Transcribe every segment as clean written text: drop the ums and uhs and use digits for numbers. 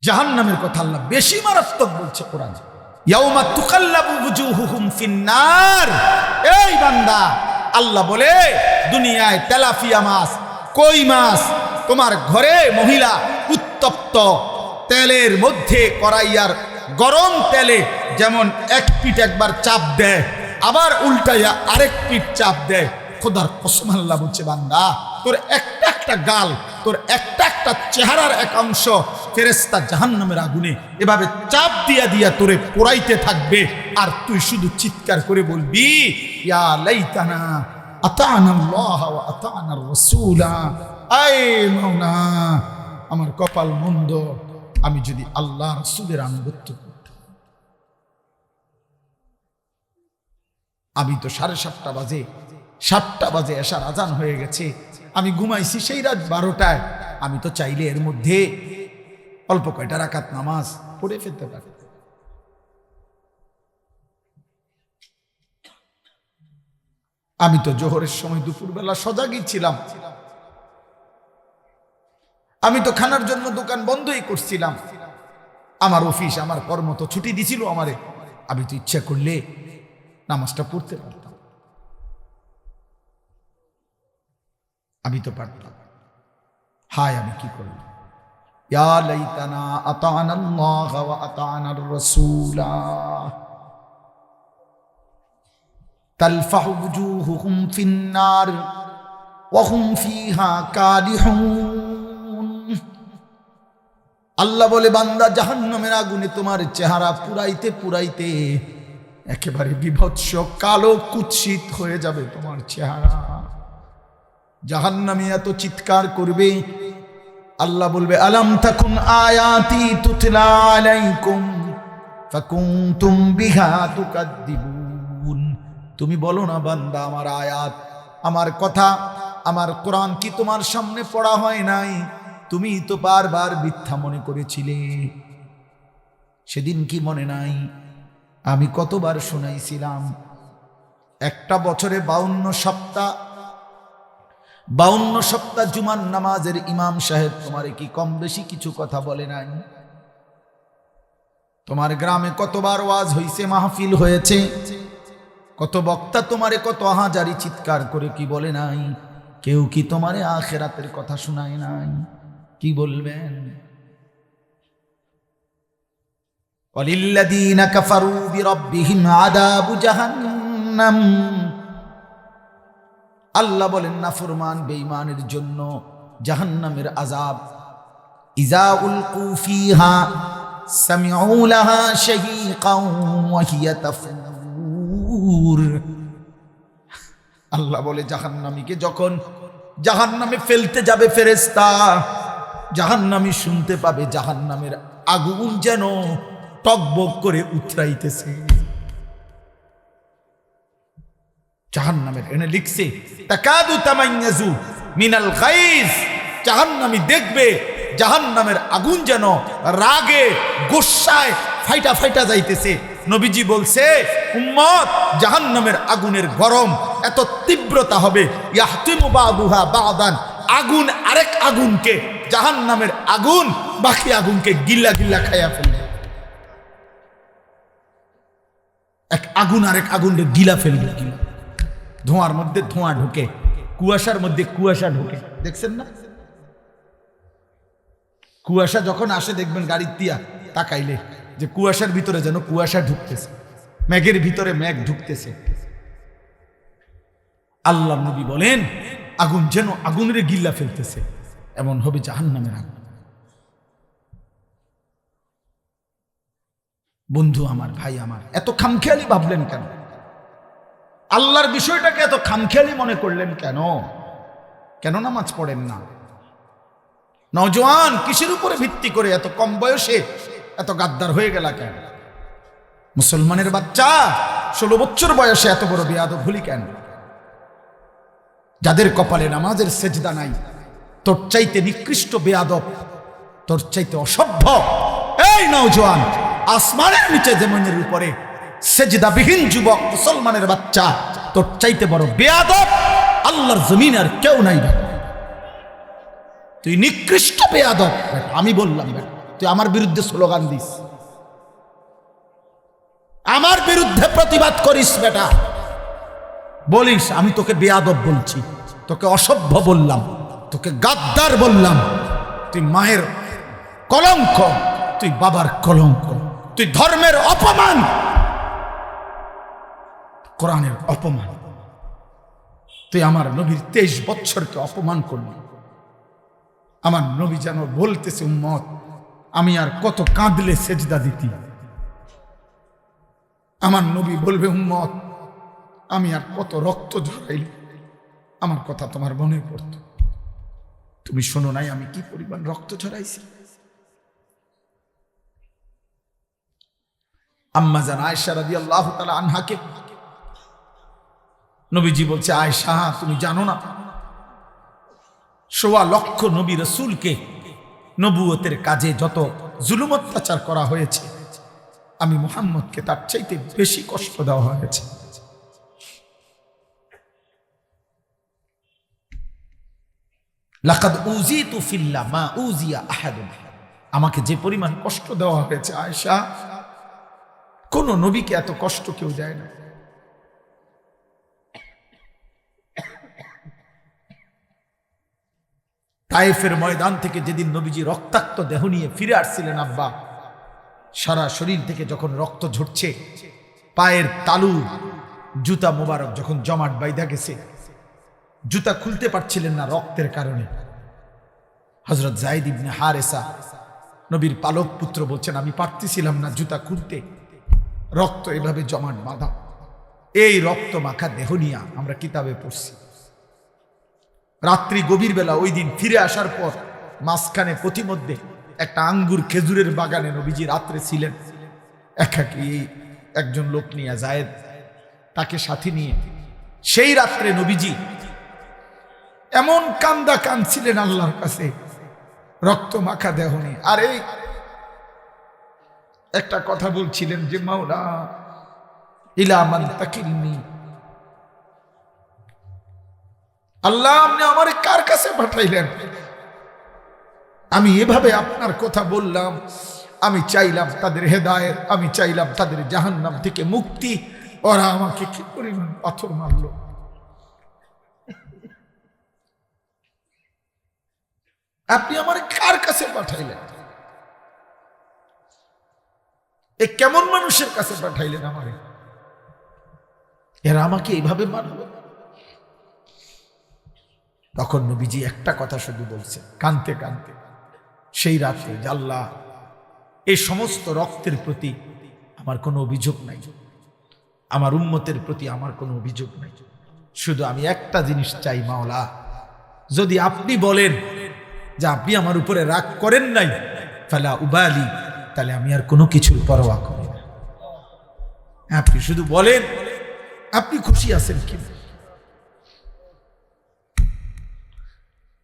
জাহান্নামের কথা আল্লাহ বেশি মারাত্মক বলছে কোরআনে। ইয়াউমা তুকাল্লাবু ওয়ুজুহুহুম ফিন্নার। এই বান্দা, আল্লাহ বলে দুনিয়ায় তেলাপিয়া মাছ, কই মাছ তোমার ঘরে মহিলা উত্তপ্ত তেলের মধ্যে কড়াইয়ার গরম তেলে যেমন এক পিঠ একবার চাপ দেয়, আবার উল্টাইয়া আরেক পিঠ চাপ দেয়। খোদার কসম আল্লাহ বলছে, বান্দা তোর একটা একটা গাল, তোর একটা একটা চেহারার এক অংশ ফেরেশতা জাহান্নামের আগুনে এভাবে চাপ দিয়া দিয়া তোরে পোড়াইতে থাকবে, আর তুই শুধু চিৎকার করে বলবি, ইয়া লাইতানা আতানা আল্লাহ ওয়া আতানা রাসূলা। আয় মাওলা, আমার কপাল মন্দ, আমি যদি আল্লাহ রাসূলের আনুগত্য করতাম। আমি তো 7:30 বাজে, 7টা বাজে এশার আজান হয়ে গেছে, আমি ঘুমাইছি সেই রাত 12টায়। আমি তো চাইলে এর মধ্যে অল্প কয়টা রাকাত নামাজ পড়ে ফেলতে পারি। আমি তো জোহরের সময় দুপুরবেলা সজাগই ছিলাম। আমি তো খানার জন্য দোকান বন্ধই করছিলাম। আমার অফিস, আমার কর্ম তো ছুটি দিছিল আমারে। আমি তো ইচ্ছা করলে নামাজটা পড়তে পারতাম, আমি তো পারতাম। হায় আমি কি করলাম! ইয়া লাইতানা আতানা আল্লাহ ওয়া আতানা রাসূলা তালফাহু ওয়ুজুহুহুম ফিন্নার ওয়া হুম ফিহা কালিহুন। আল্লাহ বলে, বান্দা জাহান্নামের আগুনে তোমার চেহারা পুরাইতে পুরাইতে একেবারে বিভৎস কালো কুৎসিত হয়ে যাবে তোমার চেহারা। জাহান্নামী এত চিৎকার করবে, আল্লাহ বলবে, আলাম তাকুন আয়াতি তুতলা আলাইকুম ফাকুনতুম বিহা তুকাদ্দিবুন। তুমি বলো না বান্দা, আমার আয়াত, আমার কথা, আমার কোরআন কি তোমার সামনে পড়া হয় নাই? তুমি তো বারবার মিথ্যা মনে করেছিলে। সেদিন কি মনে নাই আমি কতবার শোনাইছিলাম? একটা বছরে 52 সপ্তাহ, 52 সপ্তাহ জুমার নামাজের ইমাম সাহেব তোমারে কি কম বেশি কিছু কথা বলে নাই? তোমার গ্রামে কতবার ওয়াজ হইছে, মাহফিল হয়েছে, কত বক্তা তোমারে কত হাজারি চিৎকার করে কি বলে নাই? কেউ কি তোমারে আখিরাতের কথা শোনায় নাই? কি বলবেন? ওয়ালিল্লাযীনা কাফারু বিরাব্বিহিম আযাবু জাহান্নাম। আল্লাহ বলেন, নাফরমান বেঈমানের জন্য জাহান্নামের আযাব। ইযা উলকু ফিহা সামিউ লাহা শাহীকান ওয়া হিয়া তাফুর। আল্লাহ বলে, জাহান্নামীকে যখন জাহান্নামে ফেলতে যাবে ফেরেশতা, জাহান্নামী শুনতে পাবে জাহান্নামের আগুন যেন টকবক করে উতরাইতেছে। জাহান্নামের এনে লিখছে, তাকাদু তামাইয়াজু মিনাল গাইজ। জাহান্নামী দেখবে জাহান্নামের আগুন যেন রাগে গোসায় ফাইটা ফাইটা যাইতেছে। নবীজি বলছে, উম্মত, জাহান্নামের আগুনের গরম এত তীব্রতা হবে, ইয়াহতিমু বাদুহা বাদান, আগুন আরেক আগুনকে, জাহান্নামের আগুন বাকি আগুনকে গিল্লা গিল্লা খাইয়া ফেলবে। এক আগুন আরেক আগুনকে গিলা ফেলবে। গিলা, ধোঁয়ার মধ্যে ধোঁয়া ঢুকে, কুয়াশার মধ্যে কুয়াশা ঢুকে, দেখছেন না? কুয়াশা যখন আসে দেখবেন গাড়ির দিয়া তাকাইলে যে কুয়াশার ভিতরে যেন কুয়াশা ঢুকতেছে, মেঘের ভিতরে মেঘ ঢুকতেছে। আল্লাহ নবী বলেন, আগুন যেন আগুনের গিল্লা ফেলতেছে, এমন হবে জাহান্নামের আগুন। বন্ধু আমার, ভাই আমার, এত খামখেয়ালি ভাবলেন কেন? আল্লাহর বিষয়টাকে এত খামখেয়ালি মনে করলেন কেন? কেন নামাজ পড়েন না? নওজোয়ান, কিসের উপরে ভিত্তি করে এত কম বয়সে এত গাদ্দার হয়ে গেল কেন? মুসলমানের বাচ্চা 16 বছর বয়সে এত বড় বেয়াদব হলি কেন? যাদের কপালে নামাজের সেজদা নাই, তোর চাইতে নিকৃষ্ট বেয়াদব, তোর চাইতে অসভ্য এই নওজোয়ান, আসমানের নিচে জমিনের উপরে সেজদাবিহীন যুবক মুসলমানের বাচ্চা, তোর চাইতে বড় বেয়াদব আল্লাহর জমিনে আর কেউ নাই। তুই নিকৃষ্ট বেয়াদব। আমি বললাম তুই আমার বিরুদ্ধে স্লোগান দিস, আমার বিরুদ্ধে প্রতিবাদ করিস বেটা, বলিস আমি তোকে বেয়াদব বলছি, তোকে অসভ্য বললাম, তোকে গাদ্দার বললাম, তুই মায়ের কলঙ্ক, তুই বাবার কলঙ্ক, তুই ধর্মের অপমান, কোরআনের অপমান, তুই আমার নবীর 23 বছরকে অপমান করলি। আমার নবী যেন বলতেছে উম্মত আমি আর কত কাঁদলে সেজদা দিতি। আমার নবী বলবে উম্মত আমি আর কত রক্ত ঝরাইল, আমার কথা তোমার মনে পড়ত, তুমি শোনো নাই আমি কি পরিমাণ রক্ত ঝরাইছি। আম্মা জান আয়েশা রাদিয়াল্লাহু তাআলা আনহাকে নবীজি বলছে, আয়েশা তুমি জানো না ১৬ লক্ষ নবী রাসূলকে নবুয়তের কাজে যত জুলুম অত্যাচার করা হয়েছে, আমি মুহাম্মদকে তার চাইতে বেশি কষ্ট দেওয়া হয়েছে। লাকাদ উযিতু ফিল্লাহ মা উযিয়া আহাদুন, আমাকে যে পরিমাণ কষ্ট দেওয়া হয়েছে আয়েশা, কোন নবীকে এত কষ্ট কেউ দেয় না। তায়েফের ময়দান থেকে যেদিন নবীজি রক্তাক্ত দেহ নিয়ে ফিরে আসছিলেন, আব্বা সারা শরীর থেকে যখন রক্ত ঝরছে, পায়ের তালু জুতা মোবারক যখন জমাট বাইধা গেছে, জুতা খুলতে পারছিলেন না রক্তের কারণে, হযরত যায়েদ ইবনে হারেসা নবীর পালক পুত্র বলছেন আমি পারতেছিলাম না জুতা খুলতে, রক্ত এভাবে জমাট বাঁধা। এই রক্ত মাখা দেহ নিয়ে আমরা কিতাবে পড়ছি। রাত্রি গভীর বেলা ওই দিন ফিরে আসার পর মাঝখানে পথিমধ্যে একটা আঙ্গুর খেজুরের বাগানে নবীজি রাত্রে ছিলেন একাকী, একজন লোক নিয়ে যায়েদ তাকে সাথে নিয়ে। সেই রাত্রে নবীজি এমন কান্দা কাঁদছিলেন আল্লাহর কাছে, রক্ত মাখা দেহ নিয়ে। আর এই একটা কথা বলছিলেন যে মাওলা ইলা মান তাকিলনি, আল্লাহ আপনি আমারে কার কাছে পাঠাইলেন? আমি এভাবে আপনার কথা বললাম, আমি চাইলাম তাদের হেদায়েত, আমি চাইলাম তাদের জাহান্নাম থেকে মুক্তি, ওরা আমাকে কি পরিমাণ পাথর মারল। আপনি আমারে কার কাছে পাঠাইলেন? এ কেমন মানুষের কাছে পাঠাইলেন আমারে? এরা আমাকে এইভাবে মারল। তখন নবীজি একটা কথা শুধু বলছে কাঁদতে কাঁদতে সেই রাতে, আল্লাহ এই সমস্ত রক্তের প্রতি আমার কোনো অভিযোগ নাই, আমার উম্মতের প্রতি আমার কোনো অভিযোগ নাই, শুধু আমি একটা জিনিস চাই মাওলা, যদি আপনি বলেন যে আপনি আমার উপরে রাগ করেন নাই ফালা উবালি, তাহলে আমি আর কোনো কিছুর পরোয়া করি না। আপনি শুধু বলেন আপনি খুশি আছেন কি,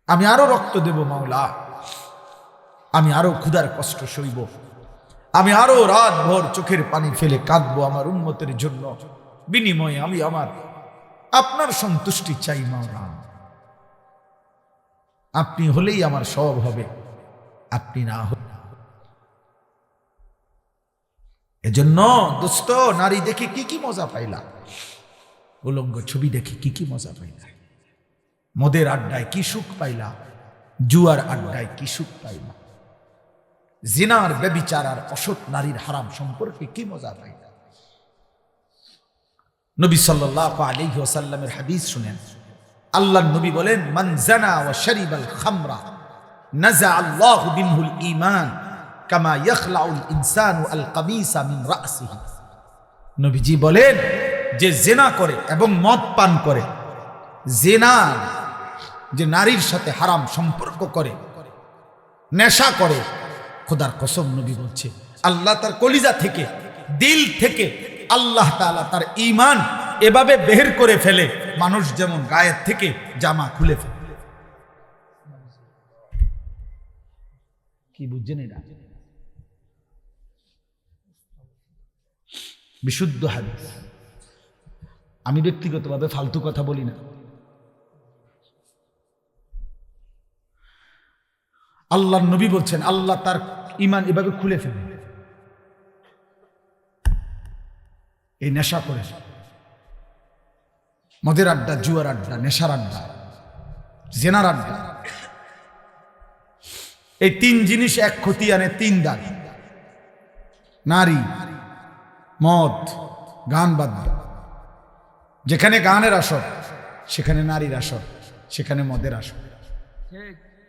আমি আরো রক্ত দেব মাওলা, আমি আরো ক্ষুধার কষ্ট সইব, আমি আরো রাত ভর চোখের পানি ফেলে কাঁদবো আমার উম্মতের জন্য, বিনিময়ে আমি আমার আপনার সন্তুষ্টি চাই মাওলা। আপনি হলেই আমার সব হবে, আপনি না হলে। এজন্য দোস্ত, নারী দেখে কি কি মজা পাইলা, উলঙ্গ ছবি দেখে কি কি মজা পাইলা, মদের আড্ডায় কি সুখ পাইলা, জুয়ার আড্ডায় কি সুখ পাইলা, জিনার ব্যভিচার আর অসৎ নারীর হারাম সম্পর্কে কি মজা পাইলা। নবী সাল্লাল্লাহু আলাইহি ওয়াসাল্লামের হাদিস শুনেন, আল্লাহর নবী বলেন মান জানা ওয়া শারিবাল খামরা নাযা আল্লাহু বিনহুল ঈমান কামা ইয়াখলাউল ইনসানু আল কামিসা মিন রাসিহি। নবীজি বলেন যে জিনা করে এবং মদ পান করে, জিনা যে নারীর সাথে হারাম সম্পর্ক করে, নেশা করে, খোদার কসম নবী বলছে আল্লাহ তার কলিজা থেকে, দিল থেকে আল্লাহ তাআলা তার ঈমান এভাবে বের করে ফেলে, মানুষ যেমন গায়ের থেকে জামা খুলে ফেলে। কি বুঝছেন এটা? বিশুদ্ধ হাদিস। আমি ব্যক্তিগতভাবে ফালতু কথা বলি না। আল্লাহর নবী বলছেন আল্লাহ তার ঈমান এভাবে খুলে ফেলে এই নেশা করে, মদের আড্ডা, জুয়ার আড্ডা, নেশার আড্ডা, জেনার আড্ডা, এই তিন জিনিস এক ক্ষতি আনে, তিন দাগ। নারী, মদ, গান বাদ্য। যেখানে গানের আসর সেখানে নারীর আসর, সেখানে মদের আসর।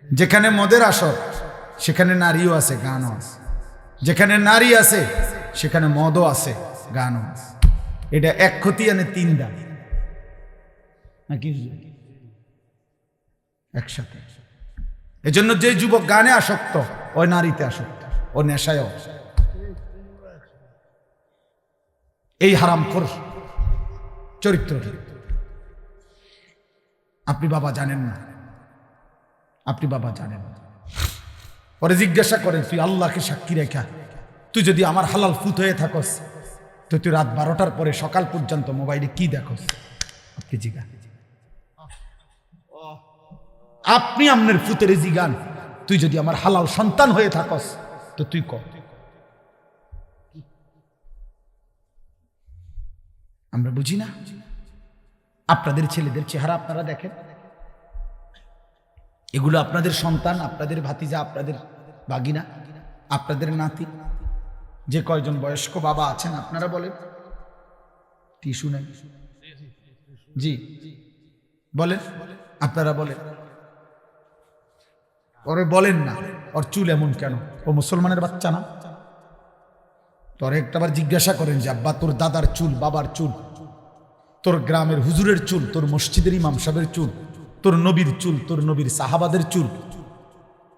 যেখানে মদের আসর সেখানে নারীও আছে, গানও আছে। যেখানে নারী আছে সেখানে মদও আছে, গানও আছে। এটা এক ক্ষতি আনে তিন দাগ নাকি একসাথে। এজন্য যে যুবক গানে আসক্ত, ওই নারীতে আসক্ত, ও নেশায়। এই হারামখোর চরিত্র আপনি বাবা জানেন না, আপনি বাবা জানেন না। পরে জিজ্ঞাসা করেন, তুই আল্লাহকে সাক্ষী রেখা তুই যদি আমার হালাল ফুত হয়ে থাকস, তো তুই রাত 12টার পরে সকাল পর্যন্ত মোবাইলে কি দেখস? আপনি জিজ্ঞাসা, আপনি আমনের ফুতের জিগান, তুই যদি আমার হালাল সন্তান হয়ে থাকস তো তুই ক। আমরা বুঝি না? আপনাদের ছেলেদের চেহারা আপনারা দেখেন, এগুলো আপনাদের সন্তান, আপনাদের ভাতিজা, আপনাদের বাগিনা, আপনাদের নাতি। যে কয়জন বয়স্ক বাবা আছেন আপনারা বলেন, টিস্যু নেই? জি বলেন, আপনারা বলেন। ওরে বলেন না, ওর চুল এমন কেন? ও মুসলমানের বাচ্চা না? তোর একটাবার জিজ্ঞাসা করেন যে আব্বা তোর দাদার চুল, বাবার চুল, তোর গ্রামের হুজুরের চুল, তোর মসজিদের ইমাম সাহেবের চুল, তোর নবীর চুল, তোর নবীর সাহাবাদের চুল,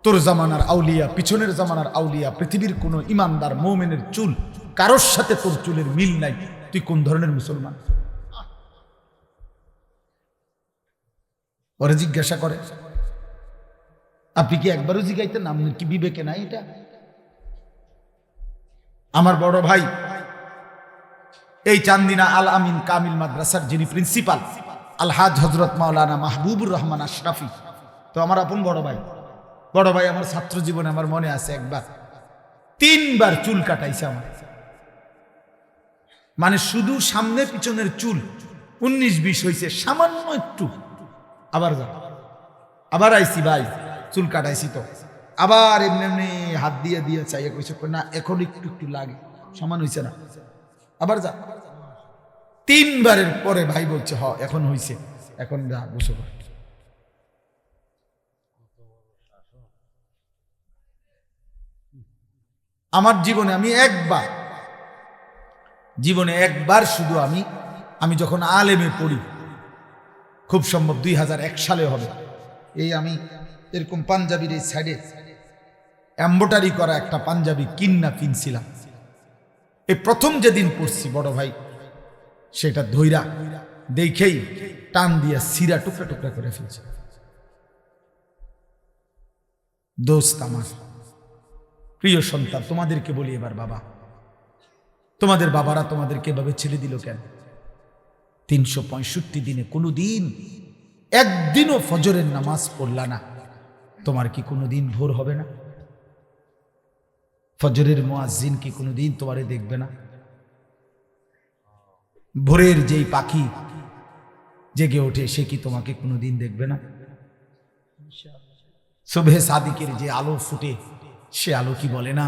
তোর জামানার আউলিয়া, পিছনের জামানার আউলিয়া, পৃথিবীর কোন ইমানদার মুমিনের চুল, কারোর সাথে তোর চুলের মিল নাই। তুই কোন ধরনের মুসলমান? ওরে জিজ্ঞাসা করে। আপনি কি একবারও জিগাইতেন? আপনার কি বিবেকে নাই এটা? আমার বড় ভাই এই চান্দিনা আল আমিন কামিল মাদ্রাসার যিনি প্রিন্সিপাল, আলহাজ হজরত মাওলানা মাহবুবুর রহমান আশরাফি, তো আমার আপন বড় ভাই। বড় ভাই আমার ছাত্র জীবনে আমার মনে আছে একবার 3 বার চুল কাটাইছে আমার, মানে শুধু সামনে পিছনের চুল 19-20 হয়েছে, সামান্য একটু। আবার যা, আবার আইসি ভাই চুল কাটাইছি, তো আবার এমনি এমনি হাত দিয়ে দিয়ে চাইয়ে কইছে না এখন একটু একটু লাগে, সমান হয়েছে না, আবার যা। 3 বারের পরে ভাই বলছে হ এখন হয়েছে, এখন যা বসে। আমার জীবনে একবার শুধু আমি যখন আলেমে পড়ি, খুব সম্ভব 2001 সালে হবে, এই আমি এরকম পাঞ্জাবির এই সাইডে এম্বোটারি করা একটা পাঞ্জাবি কিন্না কিনছিলাম। এই প্রথম যেদিন পড়ছি বড় ভাই সেটা ধইরা দেখেই টান দিয়া সিরা টুকরা টুকরা করে ফেলছে। দোস্ত আমার, প্রিয় সন্তান, তোমাদেরকে বলি এবার, বাবা, তোমাদের বাবারা তোমাদেরকে এভাবে ছেড়ে দিল কেন? 365 দিনে কোনো দিন একদিনও ফজরের নামাজ পড়লা না, তোমার কি কোনো দিন ভোর হবে না? ফজরের মুয়াজ্জিন কি কোনো দিন তোমারে দেখবে না? ভোরের যেই পাখি জেগে ওঠে সে কি তোমাকে কোনো দিন দেখবে না? সুবহে সাদিকের যে আলো ফুটে, সে আলো কি বলে না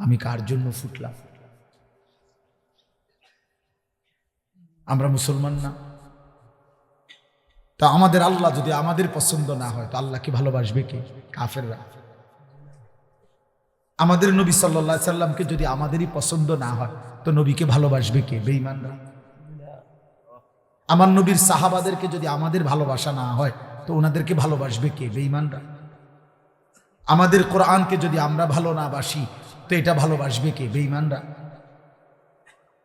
আমি কার জন্য ফুটলাম? আমরা মুসলমান না? তা আমাদের আল্লাহ যদি আমাদের পছন্দ না হয় তো আল্লাহকে ভালোবাসবে কে? কাফেররা। আমাদের নবী সাল্লাল্লাহু আলাইহি সাল্লামকে যদি আমাদেরই পছন্দ না হয় তো নবীকে ভালোবাসবে কে? বেঈমানরা। আমার নবীর সাহাবাদেরকে যদি আমাদের ভালোবাসা না হয় তো ওনাদেরকে ভালোবাসবে কে? বেঈমানরা। আমাদের কোরআনকে যদি আমরা ভালো না বাসি তো এটা ভালোবাসবে কে? বেঈমানরা।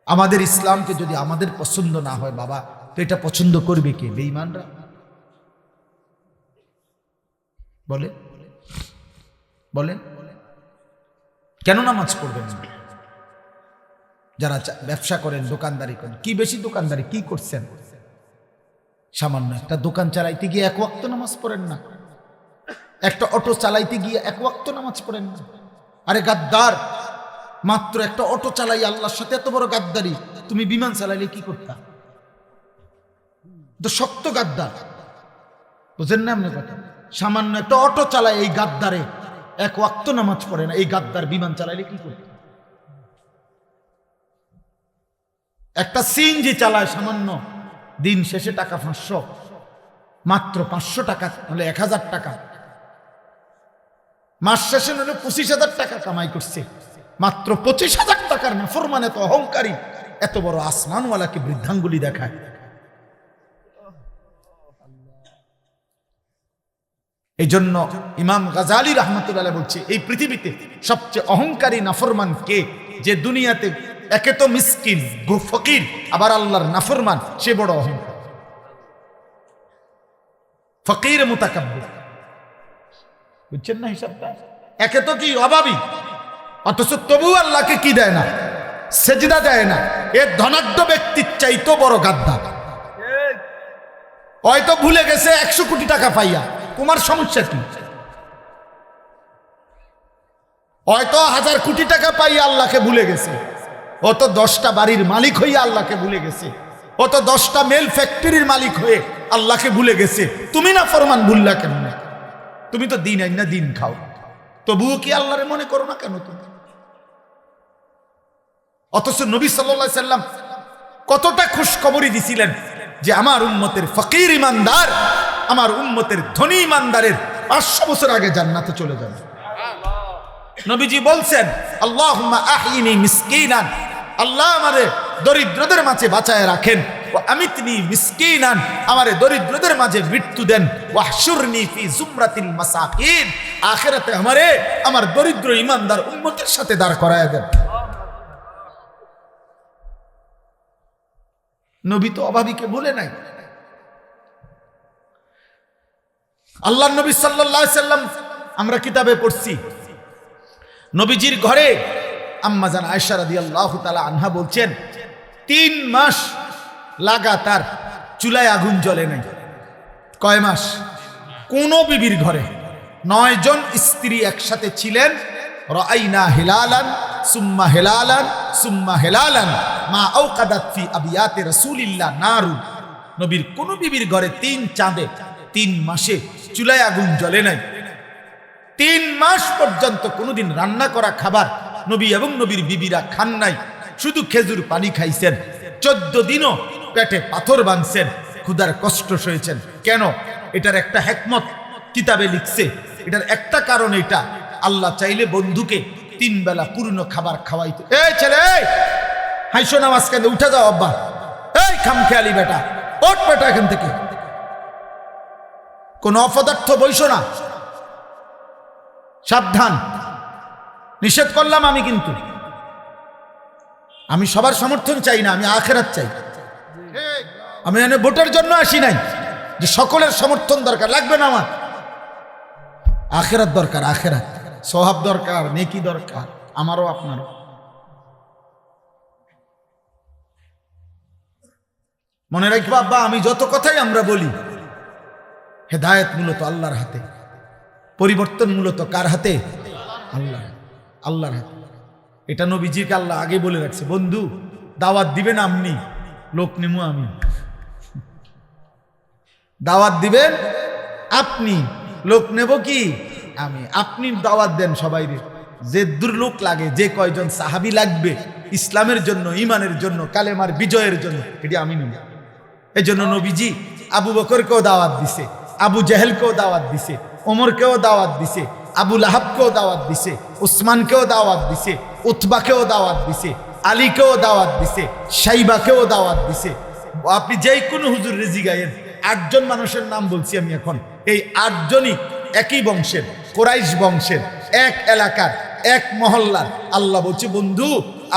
আমাদের ইসলামকে যদি আমাদের পছন্দ না হয় বাবা তো এটা পছন্দ করবে কে? বেঈমানরা। বলে বলেন কেন নামাজ পড়বেন না? যারা ব্যবসা করেন, দোকানদারি করেন, কি বেশি দোকানদারি কি করছেন? সামান্য একটা দোকান চালাইতে গিয়ে 1 ওয়াক্ত নামাজ পড়েন না, একটা অটো চালাইতে গিয়ে এক ওয়াক্ত নামাজ পড়েন না। আরে গাদ্দার, মাত্র একটা অটো চালাই আল্লাহর সাথে এত বড় গাদ্দারি, তুমি বিমান চালাইলে কি করতা? তো শক্ত গাদ্দার, বুঝেন না আপনি কথা? সামান্য একটা অটো চালায় এই গাদ্দারে এক ওয়াক্ত নামাজ পড়ে না, এই গাদ্দার বিমান চালাইলে কি করত? একটা সিএনজি চালায় সামান্য, দিন শেষে টাকা 500, মাত্র 500 টাকা হলে 1000 টাকা, মাস শেষে হলে 25,000 টাকা কামাই করছে, মাত্র 25,000 টাকার নাফরমান এত অহংকারী, এত বড় আসমানওয়ালাকে বৃদ্ধাঙ্গুলি দেখায়। এই জন্য ইমাম গাজালি রাহমাতুল্লাহ বলছে, এই পৃথিবীতে সবচেয়ে অহংকারী নাফরমান কে? যে দুনিয়াতে একে তো মিসকিন ফকির, আবার আল্লাহর নাফরমান, সে বড় অহংকার। ফকির মুতাকাব্বির, বুঝছেন না হিসাবটা? একে তো কি অভাবী, অথচ তবু আল্লাহকে কি দেয় না? সেজদা দেয় না। এ ধনাঢ্য ব্যক্তির চাইতো বড় গাদ্দার। হয়তো ভুলে গেছে 100 কোটি টাকা পাইয়া, তোমার সমস্যা কি? হয়তো 1000 কোটি টাকা পাইয়া আল্লাহকে ভুলে গেছে, ও তো 10টা বাড়ির মালিক হইয়া আল্লাহকে ভুলে গেছে, ও তো 10টা মেল ফ্যাক্টরির মালিক হয়ে আল্লাহকে ভুলে গেছে। তুমি না ফরমান ভুললা কেন? তুমি তো দিন আইন না দিন খাও, তবুও কি আল্লাহরে মনে করো না কেন তুমি? অথচ নবী সাল্লাল্লাহু আলাইহি সাল্লাম কতটা খুশখবরি দিছিলেন যে আমার উম্মতের ফকির ইমানদার, আমার উম্মতের ধনী ইমানদারের 500 বছর আগে জান্নাতে চলে যাবে। নবীজি বলছেন, আল্লাহুম্মা আহইনি মিসকিনান, আল্লাহ আমারে দরিদ্রদের মাঝে বাঁচায় রাখেন, ওয়া আমিতনি মিসকিনান, আমারে দরিদ্রদের মাঝে মৃত্যু দেন, ওয়াহশুরনি ফি জুমরাতিল মাসাকিন, আখিরাতে আমারে আমার দরিদ্র ইমানদার উম্মতের সাথে দাঁড় করায় দেন। নবী তো অভাবীকে বলে নাই। আল্লাহর নবী সাল্লাল্লাহু আলাইহি সাল্লাম আমরা কিতাবে পড়ছি, নবীজির ঘরে আম্মা জান আয়েশা রাদিয়াল্লাহু তাআলা আনহা বলছেন 3 মাস লাগাতার চুলায় আগুন জ্বলে নাই। কয় মাস? কোন বিবির ঘরে 9 জন স্ত্রী একসাথে ছিলেন। রাআইনা হিলালান সুম্মা হিলালান সুম্মা হিলালান মা আওকাদাত ফি আবিয়াতি রাসূলিল্লাহ নারু, নবীর কোন বিবির ঘরে 3 চাঁদে 3 মাসে চুলায় আগুন জ্বলে নাই। 3 মাস পর্যন্ত কোনোদিন রান্না করা খাবার নবী এবং নবীর বিবিরা খান নাই, শুধু খেজুর পানি খাইছেন। 14 দিনও পেটে পাথর বাঁধছেন, ক্ষুধার কষ্ট সয়েছেন। কেন? এটার একটা হিকমত কিতাবে লিখছে। এটার একটা কারণ এটা, আল্লাহ চাইলে বন্ধুকে 3 বেলা পূর্ণ খাবার খাওয়াইতে। এই ছেলে, হাইশো না মাঝখানে, উঠে যাও আব্বা, এই খামখেয়ালি বেটা, ওঠ বেটা এখান থেকে, কোন অপদার্থ বইসো না, সাবধান, নিষেধ করলাম আমি। কিন্তু আমি সবার সমর্থন চাই না, আমি আখিরাত চাই। আমি এখানে ভোটের জন্য আসি নাই যে সকলের সমর্থন দরকার, লাগবে না আমার। আখিরাত দরকার, আখিরাত, সওয়াব দরকার, নেকি দরকার, আমারও আপনারও। মনে রাখবা আব্বা, আমি যত কথাই আমরা বলি, হেদায়েত মূলত আল্লাহর হাতে, পরিবর্তন মূলত কার হাতে? আল্লাহ, আল্লাহর হাতে। এটা নবীজিকে আল্লাহ আগে বলে রাখছে, বন্ধু দাওয়াত দিবেন আপনি, লোক নেমু আমি। দাওয়াত দিবেন আপনি, লোক নেব কি আমি। আপনি দাওয়াত দেন সবাই, যে দূর লোক লাগে, যে কয়জন সাহাবী লাগবে ইসলামের জন্য, ইমানের জন্য, কালেমার বিজয়ের জন্য, এটি আমি নেব। এই জন্য নবীজি আবু বকরকেও দাওয়াত দিছে, আবু জেহেলকেও দাওয়াত দিছে, ওমরকেও দাওয়াত দিছে, আবু লাহাবকেও দাওয়াত দিছে, উসমানকেও দাওয়াত দিছে, উতবাকেও দাওয়াত দিছে, আলীকেও দাওয়াত দিছে, শাইবাকেও দাওয়াত দিছে। আপনি যেই কোনো হুজুর রেজি গায়েন, 8 জন মানুষের নাম বলছি আমি এখন, এই 8 জনই একই বংশের, কুরাইশ বংশের, এক এলাকার, এক মহল্লার। আল্লাহ বলছে, বন্ধু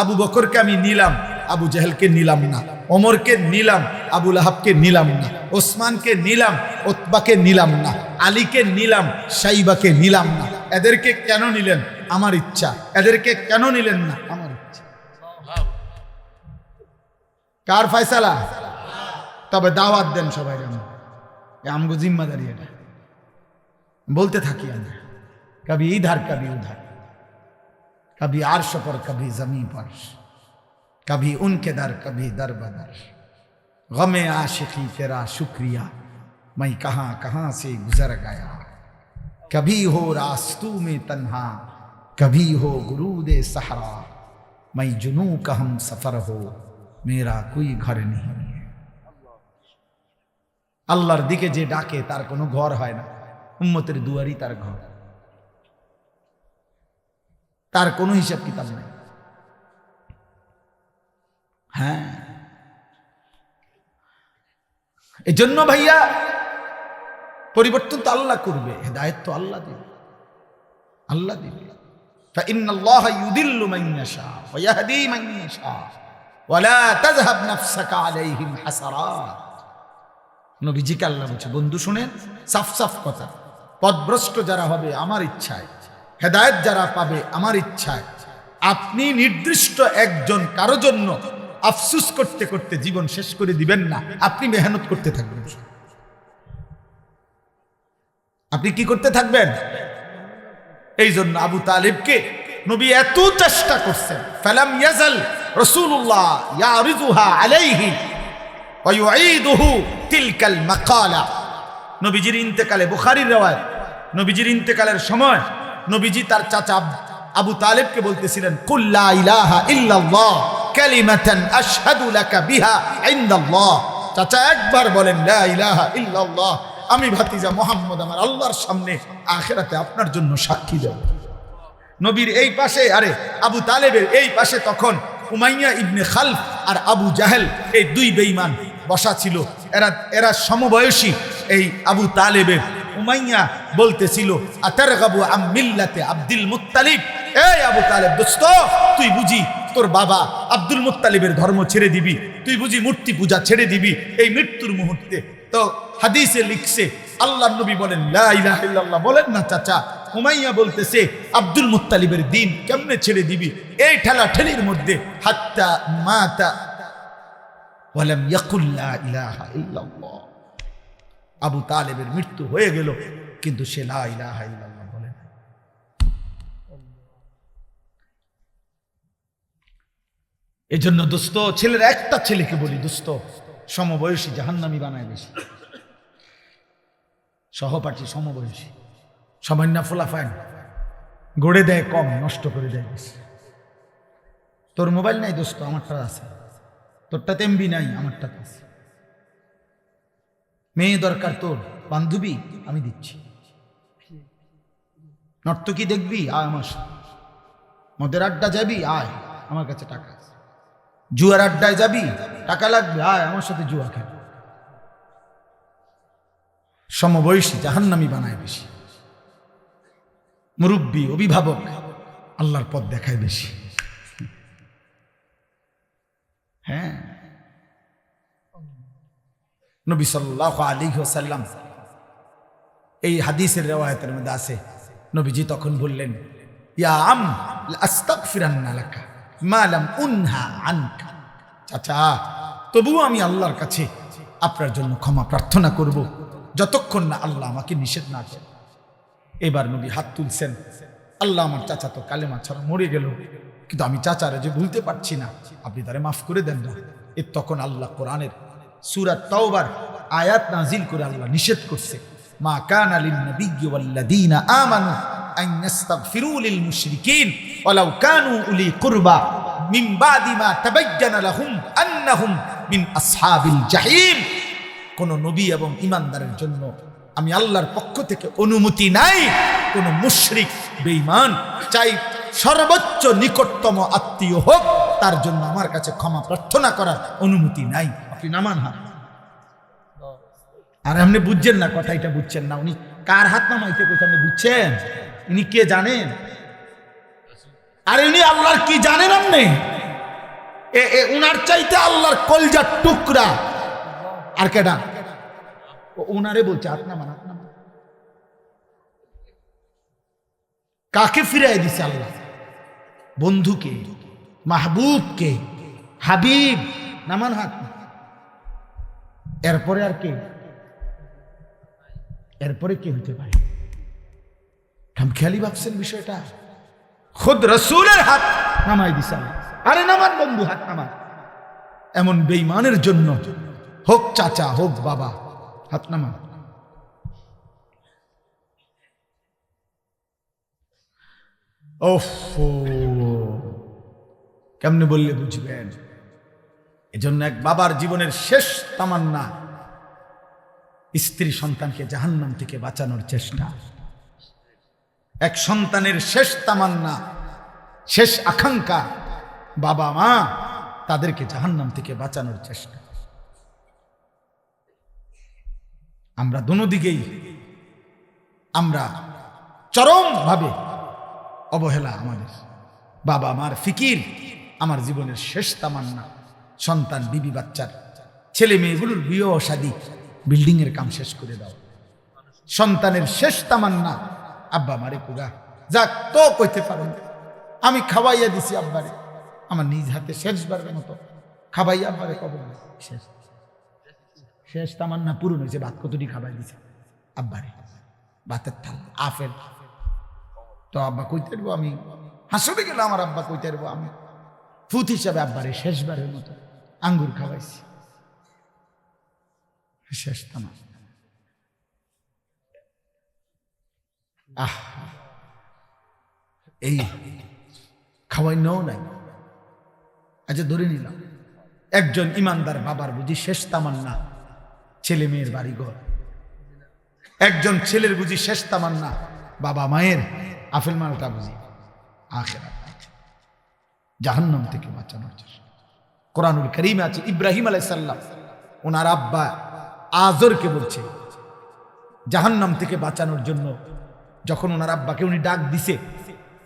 আবু বকরকে আমি নিলাম, আবু জেহেলকে নিলাম না, ওমরকে নিলাম, আবু লাহাবকে নিলাম না, ওসমানকে নিলাম, উতবাকে নিলাম না, আলীকে নিলাম, শাইবাকে নিলাম না। এদেরকে কেন নিলেন? আমার ইচ্ছা। এদেরকে কেন নিলেন না? আমার ইচ্ছা। কার ফয়সালা? তবে দাওয়াত দেন সবাই, আমগো জিম্মাদারি এটা। बोलते থাকি আমরা, कभी इधर कभी उधर, कभी अर्श पर कभी जमीन पर, कभी उनके दर कभी दर बदर, गमे आशिकी तेरा शुक्रिया मैं कहां कहां से गुजर गया, कभी हो रास्तू में तन्हा कभी हो गुरूदे सहरा, मैं जुनू का हम सफर हो मेरा कोई घर नहीं है। আল্লাহর দিকে যে ডাকে তার কোনো ঘর হয় না, উম্মতের দুয়ারই তার ঘর, তার কোনো হিসাব কিতাব নেই। হ্যাঁ, এজন্য ভাইয়া পরিবর্তন তো আল্লাহ করবে, হেদায়েত তো আল্লাহ দিবে, আল্লাহ দিবে। فإن الله يضل من يشاء ويهدي من يشاء ولا تذهب نفسك عليهم حسرات। নবীজিকে আল্লাহ বলছে, বন্ধু শুনেন, সাফ সাফ কথা, পথভ্রষ্ট যারা হবে আমার ইচ্ছায়, হেদায়েত যারা পাবে আমার ইচ্ছায়, আপনি নির্দিষ্ট একজন কারো জন্য আফসুস করতে করতে জীবন শেষ করে দিবেন না, আপনি মেহনত করতে থাকবেন। আপনি কি করতে থাকবেন? এই জন্য আবু তালিবকে নবী এত চেষ্টা করছেন, ফালাম ইয়াজাল রাসূলুল্লাহ ইয়ারিজুহা আলাইহি ওয়া ইউঈদুহু তিলকাল মাকালা। নবীজির ইন্তেকালে, বুখারীর riwayat, নবীজির ইন্তেকালের সময় নবীজি তার চাচা আবু তালিবকে বলতেছিলেন, কুল লা ইলাহা ইল্লাল্লাহ কালিমাতান আশহাদু লাকা বিহা ইনদাল্লাহ। চাচা একবার বলেন লা ইলাহা ইল্লাল্লাহ, আমি ভাতিজা মুহাম্মদ আমার আল্লাহর সামনে আখিরাতে আপনার জন্য সাক্ষী দেব। নবীর এই পাশে, আরে আবু তালেবের এই পাশে তখন উমাইয়া ইবনে খালফ আর আবু জাহেল, এই দুই বেঈমান বসা ছিল। এরা সমবয়সী। এই আবু তালেবের উমাইয়া বলতেছিল, আতারগাবু আম মিল্লাতে আব্দুল মুত্তালিব। এই আবু তালেব দোস্ত, তুই বুঝি তোর বাবা আব্দুল মুত্তালিবের ধর্ম ছেড়ে দিবি? তুই বুঝি মূর্তি পূজা ছেড়ে দিবি এই মৃত্যুর মুহূর্তে? তো হাদিসে লিখছে, আল্লাহর নবী বলেন লা ইলাহা ইল্লাল্লাহ, বলেন না চাচা। উমাইয়া বলতেছে আব্দুল মুত্তালিবের দিন কেমনে ছেড়ে দিবি? এই ঠেলাঠেলির মধ্যে হাত্তা মাতা ওয়ালাম ইয়াকুল লা ইলাহা ইল্লাল্লাহ। আবু তালেবের মৃত্যু হয়ে গেল, কিন্তু সে লা ইলাহা ইল্লাল্লাহ বলে না। এজন্য দোস্ত, ছেলের একটা ছেলেকে বলি, দোস্ত সমবয়সী জাহান্নামী বানায় বেশি, সহপাঠী সমবয়সী সামান্য ফুলাফাইন গড়ে দেয় কম, নষ্ট করে দেয় বেশি। তোর মোবাইল নাই দোস্ত, আমারটা আছে। তোরটাতে এমবি নাই, আমারটা আছে। মেয়ে দরকার তোর, বান্ধবী আমি দিচ্ছি। নর্তকী দেখবি, আয় আমার সাথে। মদের আড্ডা যাবি, আয় আমার কাছে টাকা আছে। জুয়ার আড্ডায় যাবি, টাকা লাগবে, আয় আমার সাথে জুয়া খেল। সমবয়সী জাহান্নামী বানায় বেশি। মুরব্বী, অভিভাবক আল্লাহর পথ দেখায় বেশি। হ্যাঁ, নবী সাল্লাল্লাহু আলাইহি ওয়াসাল্লাম এই হাদিসের riwayatের মধ্যে আছে, নবীজি তখন বললেন, ইয়া আম আস্তাগফিরান্না লাকা মা লাম উনহা আনকা। চাচা, তবুও আমি আল্লাহর কাছে আপনার জন্য ক্ষমা প্রার্থনা করব যতক্ষণ না আল্লাহ আমাকে নিষেধ না করে। এবার নবী হাত তুলছেন, আল্লাহ আমার চাচা তো কালেমা ছাড়া মরে গেল, কিন্তু আমি চাচারে যে ভুলতে পারছি না, আপনি তারে মাফ করে দেন না। এর তখন আল্লাহ কোরআনের সূরা তাওবার আয়াত নাজিল করে আল্লাহ নিষেধ করছে, মা কানা লিন নাবিয়্যি ওয়াল্লাযীনা আমানু আন ইস্তাগফিরু লিল মুশরিকিন ওয়ালাউ কানু উলি কুরবা মিন বাদি মা তাবায়্যানা লাহুম আন্নাহুম মিন আসহাবিল জাহিম। কোন নবী এবং ঈমানদারের জন্য আমি আল্লাহর পক্ষ থেকে অনুমতি নাই কোন মুশরিক বেঈমান, চাই সর্বোচ্চ নিকটতম আত্মীয় হোক, তার জন্য আমার কাছে ক্ষমা প্রার্থনা করার অনুমতি নাই। আপনি নামান হাত। আর আপনি বুঝছেন না কথা, এটা বুঝছেন না। উনি কার হাত নামাইতে কোথাও আপনি বুঝছেন? উনি কে জানেন? আর উনি আল্লাহর কি জানেন? আপনি উনার চাইতে আল্লাহর কলজার টুকরা আর কেডা? ওনারে বলছে হাত নামান, হাত নামান। কাকে ফিরাই দিছে আল্লাহ? বন্ধুকে, মাহবুবকে, হাবিব। নামান হাত। এরপরে আর কে? এরপরে কে হতে পারে? খামখেয়ালি ভাবছেন বিষয়টা? খুদ রাসূলের হাত নামাই দিছে, আরে নামান বন্ধু, হাত নামান। এমন বেঈমানের জন্য হোক চাচা হোক বাবা, হাত নামান। ওফ, কেমনে বললে বুঝবেন? এজন্য এক বাবার জীবনের শেষ তামান্না স্ত্রী সন্তানকে জাহান্নাম থেকে বাঁচানোর চেষ্টা। এক সন্তানের শেষ তামান্না, শেষ আকাঙ্ক্ষা বাবা মা তাদেরকে জাহান্নাম থেকে বাঁচানোর চেষ্টা। আমরা দোনো দিকেই আমরা চরম ভাবে অবহেলা। আমাদের বাবা মার ফিকির আমার জীবনের শেষ তামান্না। সন্তান, বিবি, বাচ্চার ছেলে মেয়েগুলোর বিয়ে শাদী, বিল্ডিং এর কাম শেষ করে দাও। সন্তানের শেষ তামান্না আব্বা মারে কুগা যাক তো কইতে পারেন, আমি খাওয়াইয়া দিছি আব্বারে, আমার নিজ হাতে শেষবারের মতো খাওয়াইয়া আব্বারে কবর শেষ। শেষ তামান্না পূরণ হয়েছে। ভাত কতটি খাওয়াই দিছে আব্বারে, ভাতের থাল আফেল। তো আব্বা কইতে পারবো, আমি হাসতে গেলে আমার আব্বা কইতে পারবো, আমি ফুত হিসাবে আব্বারে শেষবারের মতো আঙ্গুর খাওয়াইছি। শেষ তামান্না। আহ, এই খাওয়াই নাও নাই। আচ্ছা ধরে নিলাম একজন ইমানদার বাবার বুঝি শেষ তামান্না ছেলে মেয়ের বাড়িঘর, একজন ছেলের বুঝি শেষ তামান্না বাবা মায়ের আফেল মালটা বুঝি আখিরাত, জাহান্নাম থেকে বাঁচানোর চেষ্টা। কোরআনুল কারীমে আছে ইব্রাহিম আলাইহিস সালাম ওনার আব্বা আজরকে বলছে জাহান্নাম থেকে বাঁচানোর জন্য। যখন ওনার আব্বাকে উনি ডাক দিছে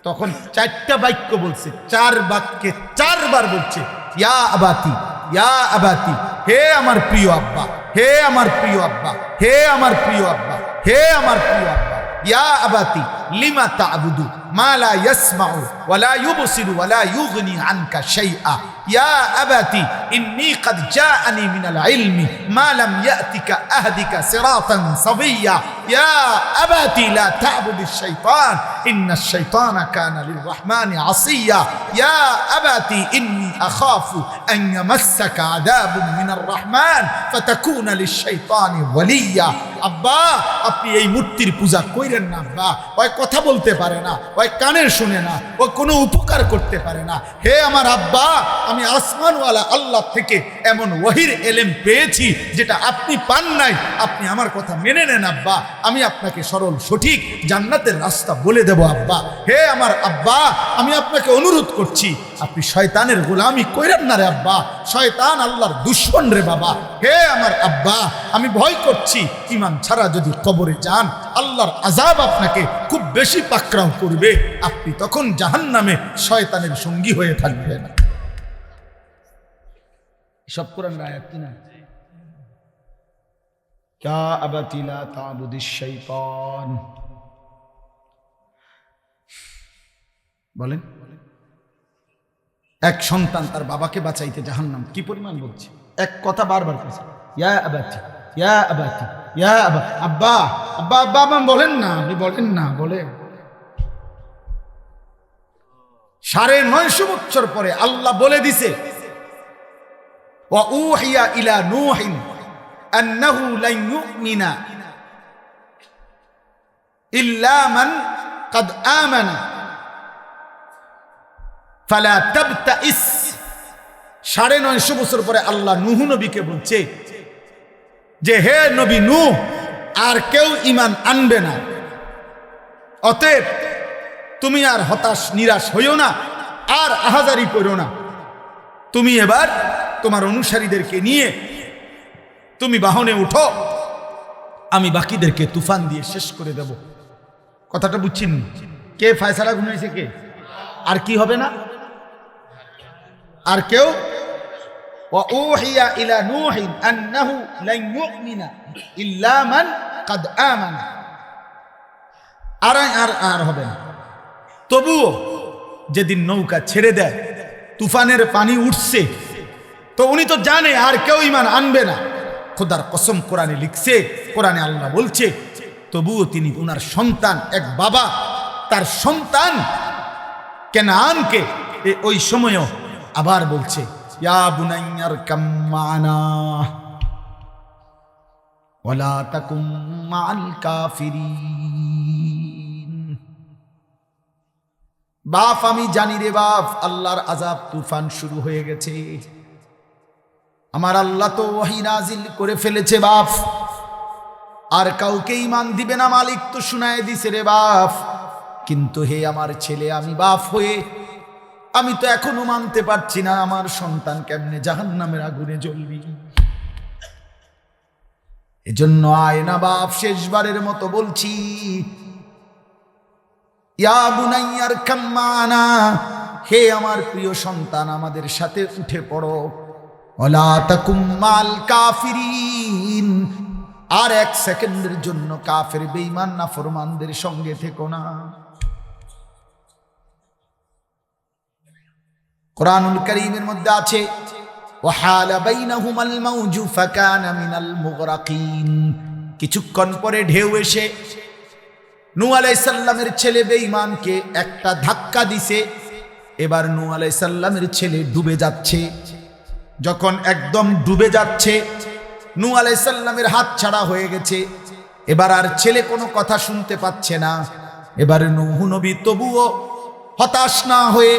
তখন 4টা বাক্য বলছে, 4 বাক্যে 4 বার বলছে ইয়া আবাতি, ইয়া আবাতি, হে আমার প্রিয় আব্বা, হে আমার প্রিয় আব্বা, হে আমার প্রিয় আব্বা, হে আমার প্রিয় আব্বা। ইয়া আবাতি লিমা তা'বুদু মা লা ইয়াসমাউ ওয়া লা ইউবসিরু ওয়া লা ইউগনি আনকা শাইআ। ইয়া আবাতি ইন্নী ক্বাদ জাআনি মিনাল ইলমি মা লাম ইয়াতিকা আহদিকা সিরাতান সাবিয়্যা। ইয়া আবাতি লা তা'বুদিশ শাইতান ইন্নাশ শাইতানা কানা লিররহমানি আসিয়্যা। ইয়া আবাতি ইন্নী আখাফু আন ইয়ামাসসাকা আযাবুম মিনার রহমান ফাতাকুনা লিশ-শাইতানি ওয়ালিয়্যা। আব্বা আপনি এই মূর্তির পূজা কইরেন না আব্বা, ওই কথা বলতে পারে না, ওই কানের শুনে না, ও কোনো উপকার করতে পারে না। হে আমার আব্বা, আমি আসমানওয়ালা আল্লাহ থেকে এমন ওয়াহির এলেম পেয়েছি যেটা আপনি পান নাই, আপনি আমার কথা মেনে নেন আব্বা, আমি আপনাকে সরল সঠিক জান্নাতের রাস্তা বলে দেব আব্বা। হে আমার আব্বা, আমি আপনাকে অনুরোধ করছি আপনি শয়তানের গোলামি কইরেন না রে আব্বা, শয়তান আল্লাহর দুশমন রে বাবা। হে আমার আব্বা, আমি ভয় করছি ঈমান ছাড়া যদি কবরে যান আল্লাহর আযাব আপনাকে খুব বেশি পাকড়াও করবে, আপনি তখন জাহান্নামে শয়তানের সঙ্গী হয়ে থাকবেন। সব কোরআন আয়াত কিনা? ইয়া আবাতি লা তা'বুদিশ শাইতান। বলেন এক সন্তান তার বাবাকে বাঁচাইতে জাহান্নাম কি পরিমাণ বলছে, এক কথা বারবার বলছে ইয়া আবাতি, ইয়া আবাতি, ইয়া আবা, আব্বা আব্বা আব্বা আব্বা বলেন না, আপনি বলেন না, বলেন। 950 বছর পরে আল্লাহ বলে দিছে ওয়া উহিয়া ইলা নূহিন আন্নাহু লান ইউমিনা ইল্লা মান ক্বাদ আমানা ফালা তাবতাইস। 950 বছর পরে আল্লাহ নূহ নবীকে বলছে যে হে নবী নূহ, আর কেউ ঈমান আনবে না, অতএব তুমি আর হতাশ নিরাশ হইও না, আর আহাজারি করো না, তুমি এবার তোমার অনুসারীদেরকে নিয়ে তুমি বাহনে উঠো, আমি বাকিদেরকে তুফান দিয়ে শেষ করে দেব। কথাটা বুঝছেন? কে ফয়সালা ঘুমাইছে? কে? আর কি হবে না? আর কেউ ওয়াউহিয়া ইলা নূহিন আন্নাহু লান ইউমিনা ইল্লা মান ক্বাদ আমানা। আর হবে না। তবুও যেদিন নৌকা ছেড়ে দেয়, তুফানের পানি উঠছে, তো উনি তো জানে আর কেউ ঈমান আনবে না। খোদার কসম কোরআনে লিখছে, কোরআনে আল্লাহ বলছে, তবুও তিনি ওনার সন্তান, এক বাবা তার সন্তান কেনানকে ওই সময়ও আবার বলছে, ইয়া বুনাইয়ার কাম্মানা ওয়ালা তাকুম মাআল কাফিরিন। বাপ আমি জানি রে বাপ, আল্লাহর আযাব তুফান শুরু হয়ে গেছে। আমার আল্লাহ তো ওহী নাজিল করে ফেলেছে বাপ, আর কাউকে ঈমান দিবে না, মালিক তো শুনায় দিছে রে বাপ। কিন্তু হে আমার ছেলে, আমি বাপ হয়ে আমি তো এখনো মানতে পারছি না, আমার সন্তান কেমনে জাহান্নামের আগুনে জ্বলবি। এজন্য আয় না বাপ, শেষবারের মতো বলছি, ইয়া বুনাইয়ার কাম্মানা, হে আমার প্রিয় সন্তান, আমাদের সাথে উঠে পড়ো। ওয়ালা তাকুম মাল কাফিরিন, আর এক সেকেন্ডের জন্য কাফের বেঈমান নাফরমানদের সঙ্গে থেকো না। কোরআনুল কারীমের মধ্যে আছে, ওয়াহালা বাইনাহুমাল মাউজু ফাকানা মিনাল মুগরাকিন। কিছুক্ষণ পরে ঢেউ এসে নূহ আলাইহিস সালামের ছেলে বেঈমানকে একটা ধাক্কা দিছে। এবার নূহ আলাইহিস সালামের ছেলে ডুবে যাচ্ছে। যখন একদম ডুবে যাচ্ছে, নূহ আলাইহিস সালামের হাত ছাড়া হয়ে গেছে। এবার আর ছেলে কোনো কথা শুনতে পাচ্ছে না। এবার নূহ নবী তবুও হতাশ না হয়ে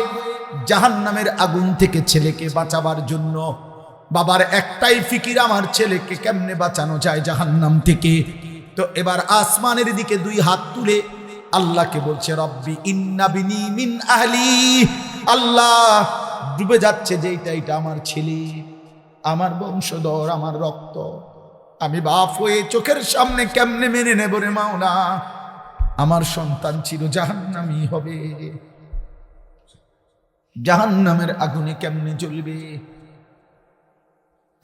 জাহান্নামের আগুন থেকে ছেলেকে বাঁচাবার জন্য, বাবার একটাই ফিকির, আমার ছেলেকে কেমনে বাঁচানো যায় জাহান্নাম থেকে। তো এবার আসমানের দিকে দুই হাত তুলে আল্লাহকে বলছে, রব্বি ইন্না বিনি মিন আহলি। আল্লাহ, ডুবে যাচ্ছে যেইটা, এটা আমার ছেলে, আমার বংশধর, আমার রক্ত। আমি বাপ হয়ে চোখের সামনে কেমনে মেনে নেব রে মাওলা, আমার সন্তান চির জাহান্নামী হবে, জাহান্নামের আগুনে কেমনে জ্বলবে।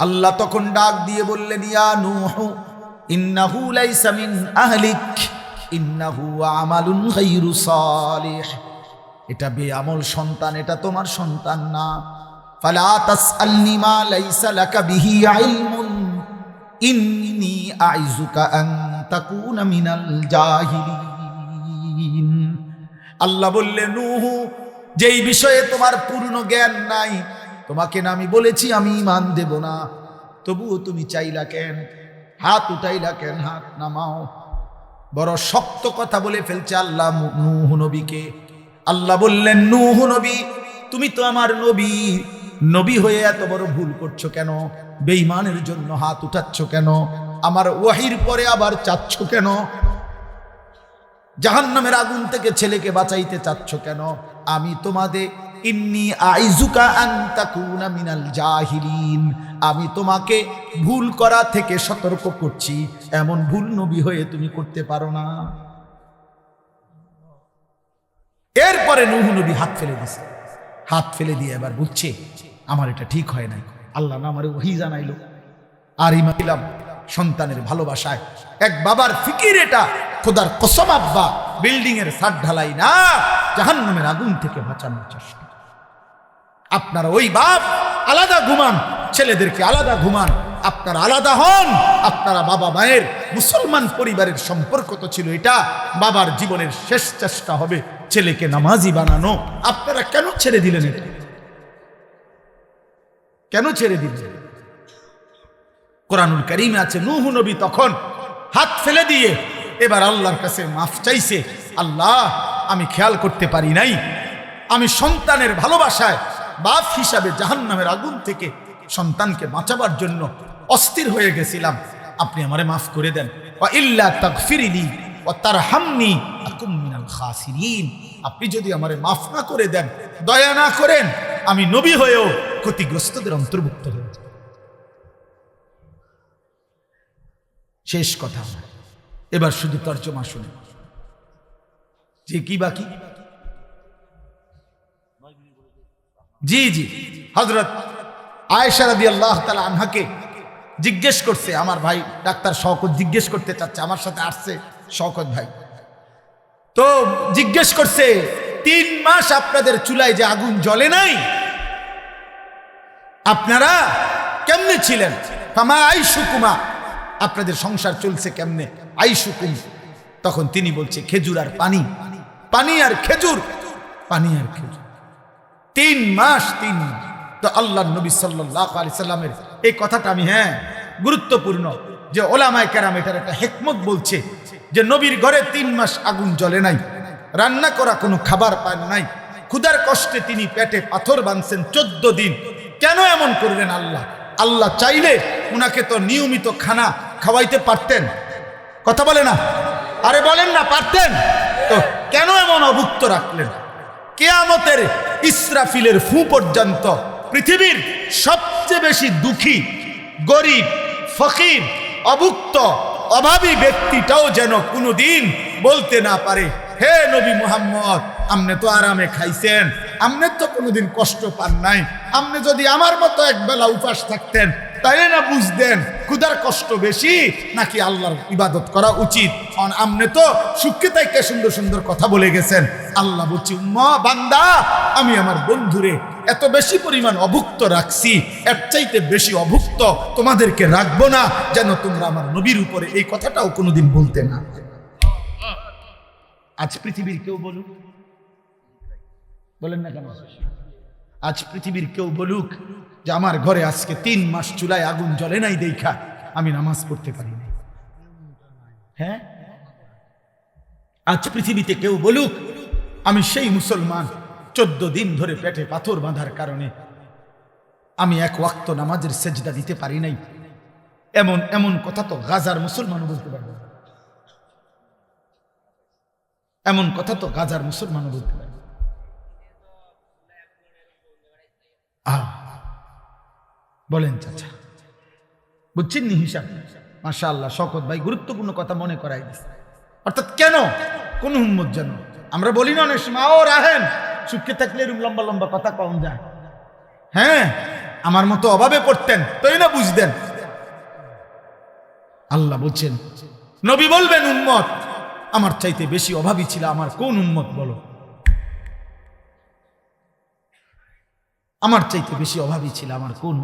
আল্লাহ তখন ডাক দিয়ে বললেন, ইয়া নূহ ইন্নাহু লাইসা মিন আহলিক ইন্নাহু আমালুন গায়রু সালিহ। এটা বেআমল সন্তান, এটা তোমার সন্তান না। ফালা তাসআলনি মা লাইসা লাকা বিহি ইলমুন ইন্নী আইযুকা আন তাকুনা মিনাল জাহিলিন। আল্লাহ বললেন, নূহ, যেই বিষয়ে তোমার পূর্ণ জ্ঞান নাই, তোমাকে না আমি বলেছি আমি ঈমান দেব না, তবুও তুমি চাইলা কেন, হাত উঠাইলা কেন, হাত নামাও। বড় শক্ত কথা বলে ফেলছে আল্লাহ নূহ নবীকে। আল্লাহ বললেন, নূহ নবী, তুমি তো আমার নবী, নবী হয়ে এত বড় ভুল করছো কেন? বেঈমানের জন্য হাত উঠাচ্ছ কেন? আমার ওয়াহির পরে আবার চাচ্ছ কেন? জাহান্নামের আগুন থেকে ছেলেকে বাঁচাইতে চাচ্ছ কেন? আমি তোমাদের ইন্নী আইযুকা আন তাকুনা মিনাল জাহিলিন, আমি তোমাকে ভুল করা থেকে সতর্ক করছি, এমন ভুল নবী হয়ে তুমি করতে পারো না। এরপরে নূহ নবী হাত ফেলে দিছে। হাত ফেলে দিয়ে এবার বুঝছে আমার এটা ঠিক হয় নাই। আল্লাহ না আমারে ওহী জানাইলো, আর ঈমান দিলাম সন্তানের ভালোবাসায়। এক বাবার ফিকির এটা, খোদার কসম আব্বা, বিল্ডিং এর ছাদ ঢালাই না, জাহান্নামের আগুন থেকে বাঁচানোর চেষ্টা। আপনারা ওই বাপ আলাদা ঘুমান, ছেলেদেরকে আলাদা ঘুমান, আপনারা আলাদা হন। আপনারা বাবা মায়ের, মুসলমান পরিবারের সম্পর্ক তো ছিল এটা, বাবার জীবনের শেষ চেষ্টা হবে ছেলেকে নামাজি বানানো। আপনারা কেন ছেড়ে দিলেন এটা? কেন ছেড়ে দিলেন? কোরআনুল কারীমে আছে, নূহ নবী তখন হাত ফেলে দিয়ে এবার আল্লাহর কাছে মাফ চাইছে। আল্লাহ, আমি খেয়াল করতে পারি নাই, আমি সন্তানের ভালোবাসায় বাপ হিসাবে জাহান্নামের আগুন থেকে সন্তানকে বাঁচাবার জন্য অস্থির হয়ে গেছিলাম, আপনি আমারে মাফ করে দেন। ওয়া ইল্লা তাগফিরলি ওয়া তারহামনি আকুম মিনাল খাসিরিন। আপনি যদি আমারে মাফ না করে দেন, দয়া না করেন, আমি নবী হয়েও ক্ষতিগ্রস্তদের অন্তর্ভুক্ত হয়ে যাব। শেষ কথা, এবার শুধু তর্জমা শুনে যে কি বাকি। জি জি, হযরত আয়েশা রাদিয়াল্লাহু তাআলা আনহাকে জিজ্ঞেস করছে, আমার ভাই ডাক্তার শওকত জিজ্ঞেস করতে চাচ্ছে, আমার সাথে আসছে শওকত ভাই, তো জিজ্ঞেস করছে 3 মাস আপনাদের চুলায় যে আগুন জ্বলে নাই, আপনারা কেমনে ছিলেন? ফামা আইশুকুমা, আপনাদের সংসার চলছে কেমনে? আইশুকুম, তখন তিনি বলছে খেজুর আর পানি। পানি আর খেজুর, পানি আর খেজুর। 3 মাস। তো আল্লাহর নবী সাল্লাল্লাহু আলাইহি সাল্লামের এই কথাটা আমি গুরুত্বপূর্ণ যে ওলামায়ে কেরাম এটার একটা হিকমত বলছে যে নবীর ঘরে 3 মাস আগুন জ্বলে নাই, রান্না করা কোনো খাবার পান নাই, ক্ষুধার কষ্টে তিনি পেটে পাথর বাঁধছেন 14 দিন। কেন এমন করলেন আল্লাহ? আল্লাহ চাইলে উনাকে তো নিয়মিত খানা খাওয়াইতে পারতেন। কথা বলে না? আরে বলেন না, পারতেন তো কেন এমন অভুক্ত রাখলেন? কিয়ামতের ইসরাফিলের ফু পর্যন্ত পৃথিবীর সবচেয়ে বেশি দুঃখী, গরিব, ফকির, অভুক্ত, অভাবী ব্যক্তিটাও যেন কোনোদিন বলতে না পারে, হে নবী মুহাম্মদ, আপনি তো আরামে খাইছেন, আপনি তো কোনোদিন কষ্ট পান নাই, আপনি যদি আমার মতো একবেলা উপাস থাকতেন তাই না বুঝতেন ক্ষুধার কষ্ট বেশি নাকি আল্লাহর ইবাদত করা উচিত। আপনি তো সুখে তাইকে সুন্দর সুন্দর কথা বলে গেছেন। আল্লাহ বলছি, উম্মা বান্দা, আমি আমার বন্ধুরে এত বেশি পরিমাণ অভুক্ত রাখছি, এর চাইতে বেশি অভুক্ত তোমাদেরকে রাখবো না, যেন তোমরা আমার নবীর উপরে এই কথাটাও কোনোদিন বলতে না। আজ পৃথিবীর কেউ বলুক, বলেন না কেন, আজ পৃথিবীর কেউ বলুক যে আমার ঘরে আজকে 3 মাস চুলায় আগুন জ্বলে নাই দেখা আমি নামাজ পড়তে পারি না। হ্যাঁ, আজ পৃথিবীতে কেউ বলুক আমি সেই মুসলমান 14 দিন ধরে পেটে পাথর বাঁধার কারণে আমি 1 ওয়াক্ত নামাজের সেজদা দিতে পারি নাই, এমন কথা তো গাজার মুসলমানও বলতে পারবে, এমন কথা তো গাজার মুসলমানও বলতে পারবে। বলেন চাচা, বুঝছেন নি হিসাব? মাশাআল্লাহ, শওকত ভাই গুরুত্বপূর্ণ কথা মনে করাই দিচ্ছে। অর্থাৎ কেন কোন উম্মত যেন আমরা বলি না অনেক সময়, ও রাহেন সুখে থাকলে এরকম লম্বা লম্বা কথা কম যায়। হ্যাঁ, আমার মতো অভাবে পড়তেন তাই না বুঝতেন। আল্লাহ বলছেন, নবী বলবেন উম্মত আমার চাইতে বেশি অভাবী ছিল আমার কোন উম্মত বলো? আমার চাইতে বেশি অভাবী ছিল আমার কোন?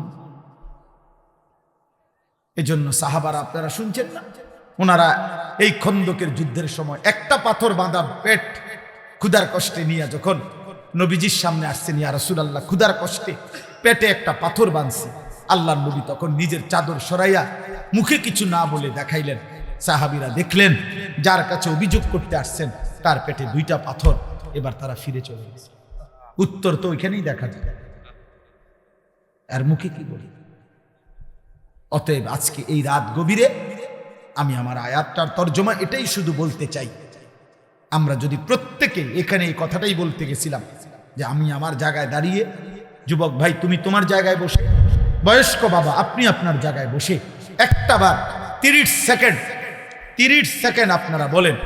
এজন্য সাহাবারা, আপনারা শুনছেন না, ওনারা এই খন্দকের যুদ্ধের সময় একটা পাথর বাঁধা পেট ক্ষুধার কষ্টে নিয়ে যখন নবীজির সামনে আসছেন, ইয়া রাসূলুল্লাহ ক্ষুধার কষ্টে পেটে একটা পাথর বাঁধছে, আল্লাহর নবী তখন নিজের চাদর সরাইয়া মুখে কিছু না বলে দেখাইলেন। সাহাবীরা দেখলেন যার কাছে অভিযোগ করতে আসছেন তার পেটে 2টা পাথর। এবার তারা ফিরে চলে গেছে। উত্তর তো ওইখানেই দেখা যায়, আর মুখে কি বলি? অতএব আজকে এই রাত গভীরে আমি আমার আয়াতটার তর্জমা এটাই শুধু বলতে চাই, আমরা যদি প্রত্যেকে এখানে এই কথাটাই বলতে গেছিলাম যে আমি আমার জায়গায় দাঁড়িয়ে, যুবক ভাই তুমি তোমার জায়গায় বসে, বয়স্ক বাবা আপনি আপনার জায়গায় বসে একটা বার 30 সেকেন্ড আপনারা বলেন,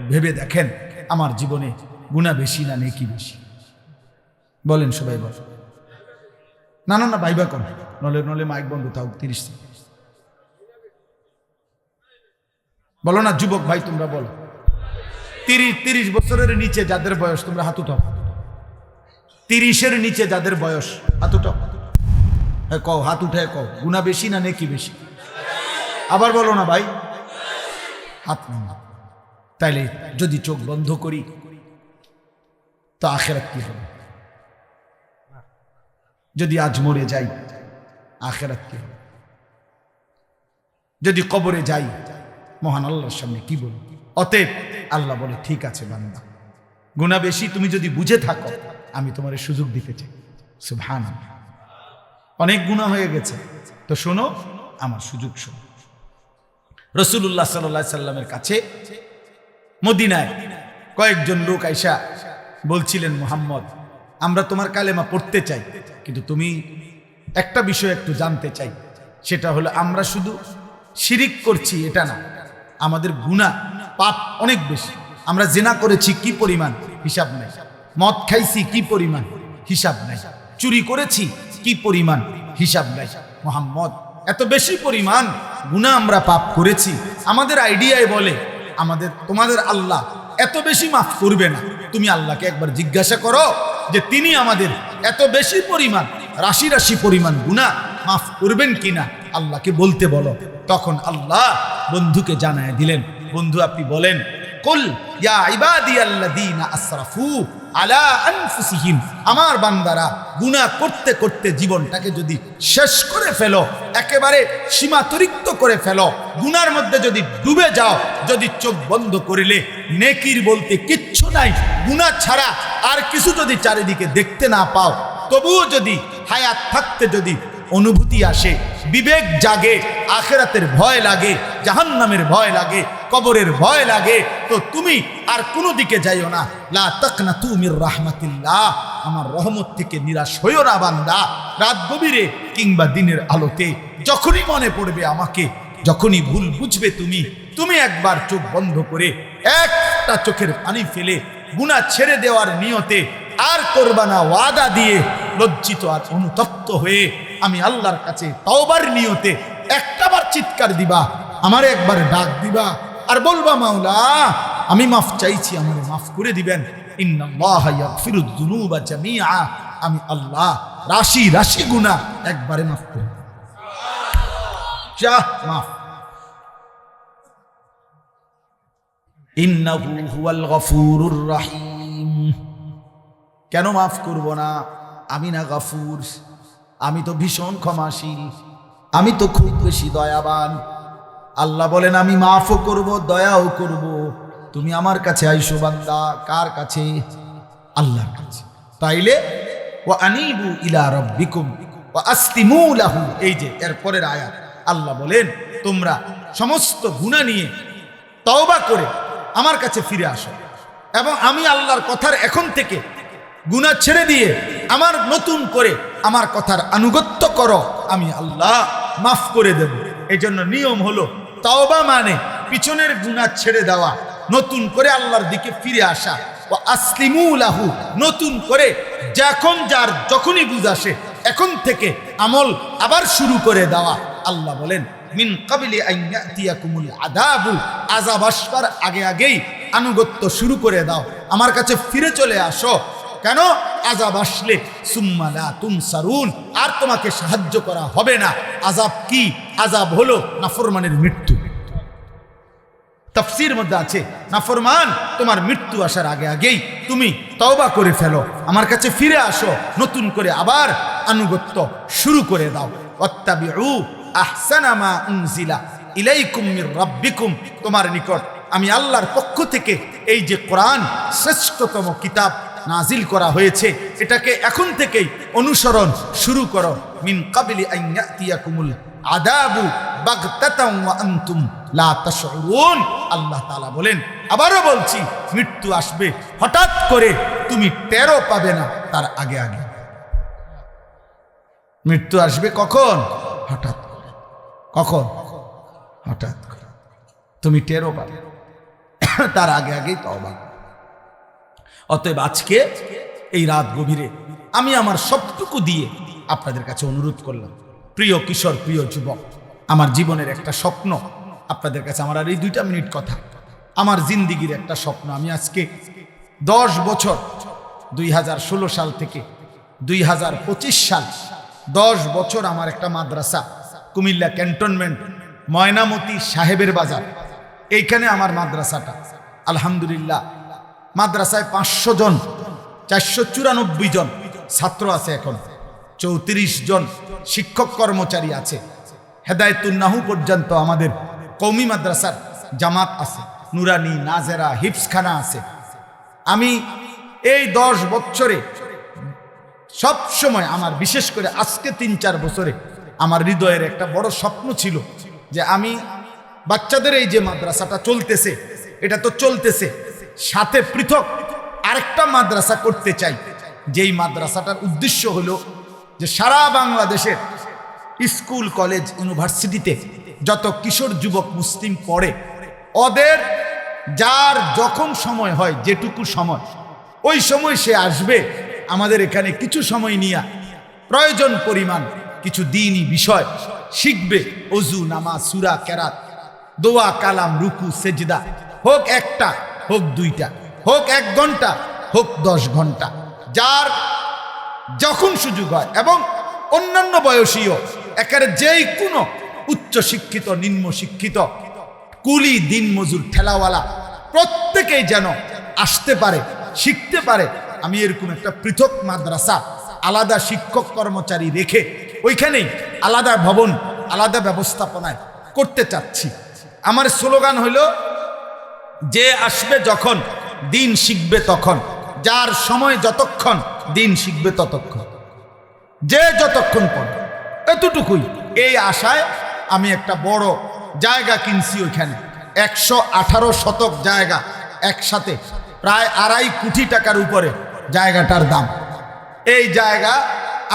ভেবে দেখেন আমার জীবনে গুনাহ বেশি না নেকি বেশি? বলেন সবাই বল। না না না ভাইবা কর, নলে মাইক বন্ধ থাক। 30 সেকেন্ড বলো না যুবক ভাই, তোমরা বলো। 30 বছরের নিচে যাদের বয়স তোমরা হাত উঠাও। 30-এর নিচে যাদের বয়স হাত উঠাও। কও, হাত উঠে কও, গুনাহ বেশি না নেকি বেশি? আবার বলো না ভাই, হাত না। তাইলে যদি চোখ বন্ধ করি তো আখিরাত কি হবে? যদি আজ মরে যাই আখিরাত কি হবে? যদি কবরে যাই মহান আল্লাহর সামনে কি বলবো? অতএব আল্লাহ বলে, ঠিক আছে বান্দা, গুনাহ বেশি তুমি যদি বুঝে থাকো আমি তোমার সুযোগ দিতে চাই। সুবহানাল্লাহ, অনেক গুনাহ হয়ে গেছে তো শোনো, আমার সুযোগ শোনো। রাসূলুল্লাহ সাল্লাল্লাহু আলাইহি সাল্লামের কাছে মদিনায় কয়েকজন লোক আইসা বলছিলেন, মুহাম্মদ আমরা তোমার কালেমা পড়তে চাই, কিন্তু তুমি একটা বিষয় একটু জানতে চাই, সেটা হলো আমরা শুধু শিরিক করছি এটা না, আমাদের গুনাহ পাপ অনেক বেশি। আমরা জিনা করেছি কি পরিমাণ হিসাব নাই, মদ খাইছি কি পরিমাণ হিসাব নাই, চুরি করেছি কি পরিমাণ হিসাব নাই। মুহাম্মদ এত বেশি পরিমাণ গুনাহ আমরা পাপ করেছি, আমাদের আইডিয়ায় বলে তোমাদের আল্লাহ এত বেশি মাফ করবে না। তুমি আল্লাহকে একবার জিজ্ঞাসা করো যে তিনি আমাদের এত বেশি পরিমাণ রাশি রাশি পরিমাণ গুনাহ মাফ করবেন কিনা, আল্লাহকে বলতে বলো। তখন আল্লাহ বন্ধুকে জানায় দিলেন, বন্ধু আপনি বলেন কুল ইয়া ইবাদিয়াল্লাযীনা আসরাফু আলা আনফুসিহিম, আমার বান্দারা গুনাহ করতে করতে জীবনটাকে যদি শেষ করে ফেলো, একেবারে সীমাতরিক্ত করে ফেলো, গুনার মধ্যে যদি ডুবে যাও, যদি চোখ বন্ধ করিলে নেকির বলতে কিচ্ছু নাই, গুনাহ ছাড়া আর কিছু যদি চারিদিকে দেখতে না পাও, তবুও যদি হায়াত থাকতে যদি অনুভূতি আসে, বিবেক জাগে, আখিরাতের ভয় লাগে, জাহান্নামের ভয় লাগে, কবরের ভয় লাগে, তো তুমি আর কোনো দিকে যাইও না। লা তাকনাতু মির রাহমাতিল্লাহ, আমার রহমত থেকে নিরাশ হইও না বান্দা। রাত গভীরে কিংবা দিনের আলোতে যখনই মনে পড়বে আমাকে, যখনই ভুল বুঝবে তুমি একবার চোখ বন্ধ করে একটা চোখের পানি ফেলে গুনাহ ছেড়ে দেওয়ার নিয়তে আর করবা না ওয়াদা দিয়ে, লজ্জিত আর অনুতপ্ত হয়ে আমি আল্লাহর কাছে তওবার নিয়তে একটাবার চিৎকার দিবা, আমারে একবার ডাক দিবা আর বলবা, মাওলা আমি মাফ চাইছি, আমারে মাফ করে দিবেন। ইন্নাল্লাহা ইয়াগফিরুয যুনুবা জামিআ, আমি আল্লাহ রাশি রাশি গুনাহ একবারে মাফ করে দেব। যা মাফ। ইন্নাহু হুয়াল গফুরুর রহিম। কেন মাফ করব না? আমি না গফুর? আমি তো ভীষণ ক্ষমাশীল, আমি তো খুব বেশি দয়াবান। আল্লাহ বলেন আমি মাফও করব, দয়াও করব। তুমি আমার কাছে আইসো বান্দা। কার কাছে? আল্লাহর কাছে। তাইলে ওয়া আনিবু ইলা রাব্বিকুম ওয়া আসলিমু লাহু, এই যে এর পরের আয়াত, আল্লাহ বলেন তোমরা সমস্ত গুনাহ নিয়ে তওবা করে আমার কাছে ফিরে আসো, এবং আমি আল্লাহর কথার এখন থেকে গুনাহ ছেড়ে দিয়ে আমার নতুন করে আমার কথার আনুগত্য করো, আমি আল্লাহ মাফ করে দেব। এই জন্য নিয়ম হলো তওবা মানে পিছনের গুনাহ ছেড়ে দেওয়া, নতুন করে আল্লাহর দিকে ফিরে আসা। ও আসলিমু লাহু, নতুন করে যখন যার যখনই বুঝ আসে এখন থেকে আমল আবার শুরু করে দেওয়া। আল্লাহ বলেন মিন কাবলি আন ইয়াতিয়াকুমুল আযাবু, আযাব আসবার আগে আগেই আনুগত্য শুরু করে দাও, আমার কাছে ফিরে চলে আসো। কেন? আযাব আসলে সুম্মা লা তুনসারুন, আর তোমাকে সাহায্য করা হবে না। আযাব কি? আযাব হলো নাফরমানের মৃত্যু। তাফসীর মধ্যে আছে নাফরমান তোমার মৃত্যু আসার আগে আগেই তুমি তওবা করে ফেলো, আমার কাছে ফিরে আসো, নতুন করে আবার আনুগত্য শুরু করে দাও। ওয়াত্তাবিউ আহসানা মা উনজিলা ইলাইকুম মির রাব্বিকুম, তোমার নিকট আমি আল্লাহর পক্ষ থেকে এই যে কোরআন শ্রেষ্ঠতম কিতাব নাজিল করা হয়েছে, এটাকে এখন থেকেই অনুসরণ শুরু করো। মিন কাবলি আন ইয়াতিয়াকুমুল আযাবু বাগতাতাম ওয়া আনতুম লা তাশউরুন, আল্লাহ তাআলা বলেন, আবারও বলছি, মৃত্যু আসবে হঠাৎ করে, তুমি টেরও পাবে না তার আগে আগে। মৃত্যু আসবে কখন? হঠাৎ করে। কখন? হঠাৎ করে, তুমি টেরও পাবে তার আগে আগেই তওবা। অতএব আজকে এই রাত গভীরে আমি আমার সবটুকু দিয়ে আপনাদের কাছে অনুরোধ করলাম, প্রিয় কিশোর, প্রিয় যুবক, আমার জীবনের একটা স্বপ্ন আপনাদের কাছে, আমার আর এই 2 মিনিট কথা, আমার জিন্দিগির একটা স্বপ্ন। আমি আজকে 10 বছর, 2016 সাল থেকে 2025 সাল, 10 বছর আমার একটা মাদ্রাসা, কুমিল্লা ক্যান্টনমেন্ট ময়নামতি সাহেবের বাজার, এইখানে আমার মাদ্রাসাটা। আলহামদুলিল্লাহ, মাদ্রাসায় 500 জন, 494 জন ছাত্র আছে, এখন 34 জন শিক্ষক কর্মচারী আছে। হেদায়েতুন নাহু পর্যন্ত আমাদের কওমি মাদ্রাসার জামাত আছে, নুরানি, নাজেরা, হিফজখানা আছে। আমি এই 10 বছরে সব সময় আমার, বিশেষ করে আজকে 3-4 বছরে আমার হৃদয়ের একটা বড় স্বপ্ন ছিল যে আমি বাচ্চাদের এই যে মাদ্রাসাটা চলতেছে, এটা তো চলতেছে, সাথে পৃথক আরেকটা মাদ্রাসা করতে চাই, যেই মাদ্রাসাটার উদ্দেশ্য হলো যে সারা বাংলাদেশের স্কুল, কলেজ, ইউনিভার্সিটিতে যত কিশোর যুবক মুসলিম পড়ে, ওদের যার যখন সময় হয়, যেটুকু সময়, ওই সময় সে আসবে আমাদের এখানে, কিছু সময় নিয়ে প্রয়োজন পরিমাণ কিছু দ্বীনি বিষয় শিখবে। ওযু, নামাজ, সূরা, কেরাত, দোয়া, কালাম, রুকু, সেজদা, হোক একটা, হোক 2টা, হোক 1 ঘন্টা, হোক 10 ঘন্টা, যার যখন সুযোগ হয়। এবং অন্যান্য বয়সীও একেবারে যেই কোনো উচ্চ শিক্ষিত, নিম্ন শিক্ষিত, কুলি, দিন মজুর, ঠেলাওয়ালা, প্রত্যেকেই যেন আসতে পারে, শিখতে পারে। আমি এরকম একটা পৃথক মাদ্রাসা, আলাদা শিক্ষক কর্মচারী রেখে ওইখানেই আলাদা ভবন, আলাদা ব্যবস্থাপনায় করতে চাচ্ছি। আমার স্লোগান হইল, যে আসবে যখন দিন শিখবে তখন, যার সময় যতক্ষণ দিন শিখবে ততক্ষণ, যে যতক্ষণ পড়বে, এতটুকুই। এই আশায় আমি একটা বড় জায়গা কিনছি ওইখানে, 118 শতক জায়গা, একসাথে প্রায় 2.5 কোটি টাকার উপরে জায়গাটার দাম। এই জায়গা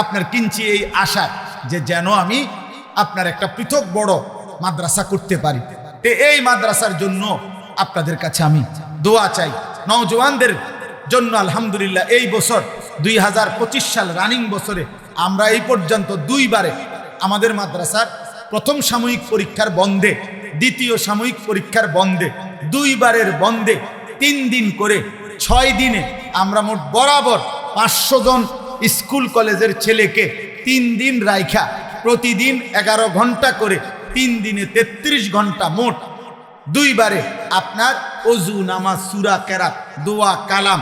আপনার কিনছি এই আশায় যে যেন আমি আপনার একটা পৃথক বড় মাদ্রাসা করতে পারি। এই মাদ্রাসার জন্য আপনাদের কাছে আমি দোয়া চাই। নওজওয়ানদের জন্য আলহামদুলিল্লাহ এই বছর 2025 সাল রানিং বছরে আমরা এই পর্যন্ত 2 বারে আমাদের মাদ্রাসার প্রথম সাময়িক পরীক্ষার বন্ধে, দ্বিতীয় সাময়িক পরীক্ষার বন্ধে, 2 বারের বন্ধে 3 দিন করে 6 দিনে আমরা মোট বরাবর 500 জন স্কুল কলেজের ছেলেকে 3 দিন রাইখা প্রতিদিন 11 ঘন্টা করে 3 দিনে 33 ঘন্টা মোট 2 বারে আপনার অজু, নামাজ, সূরা, কেরাত, দোয়া, কালাম,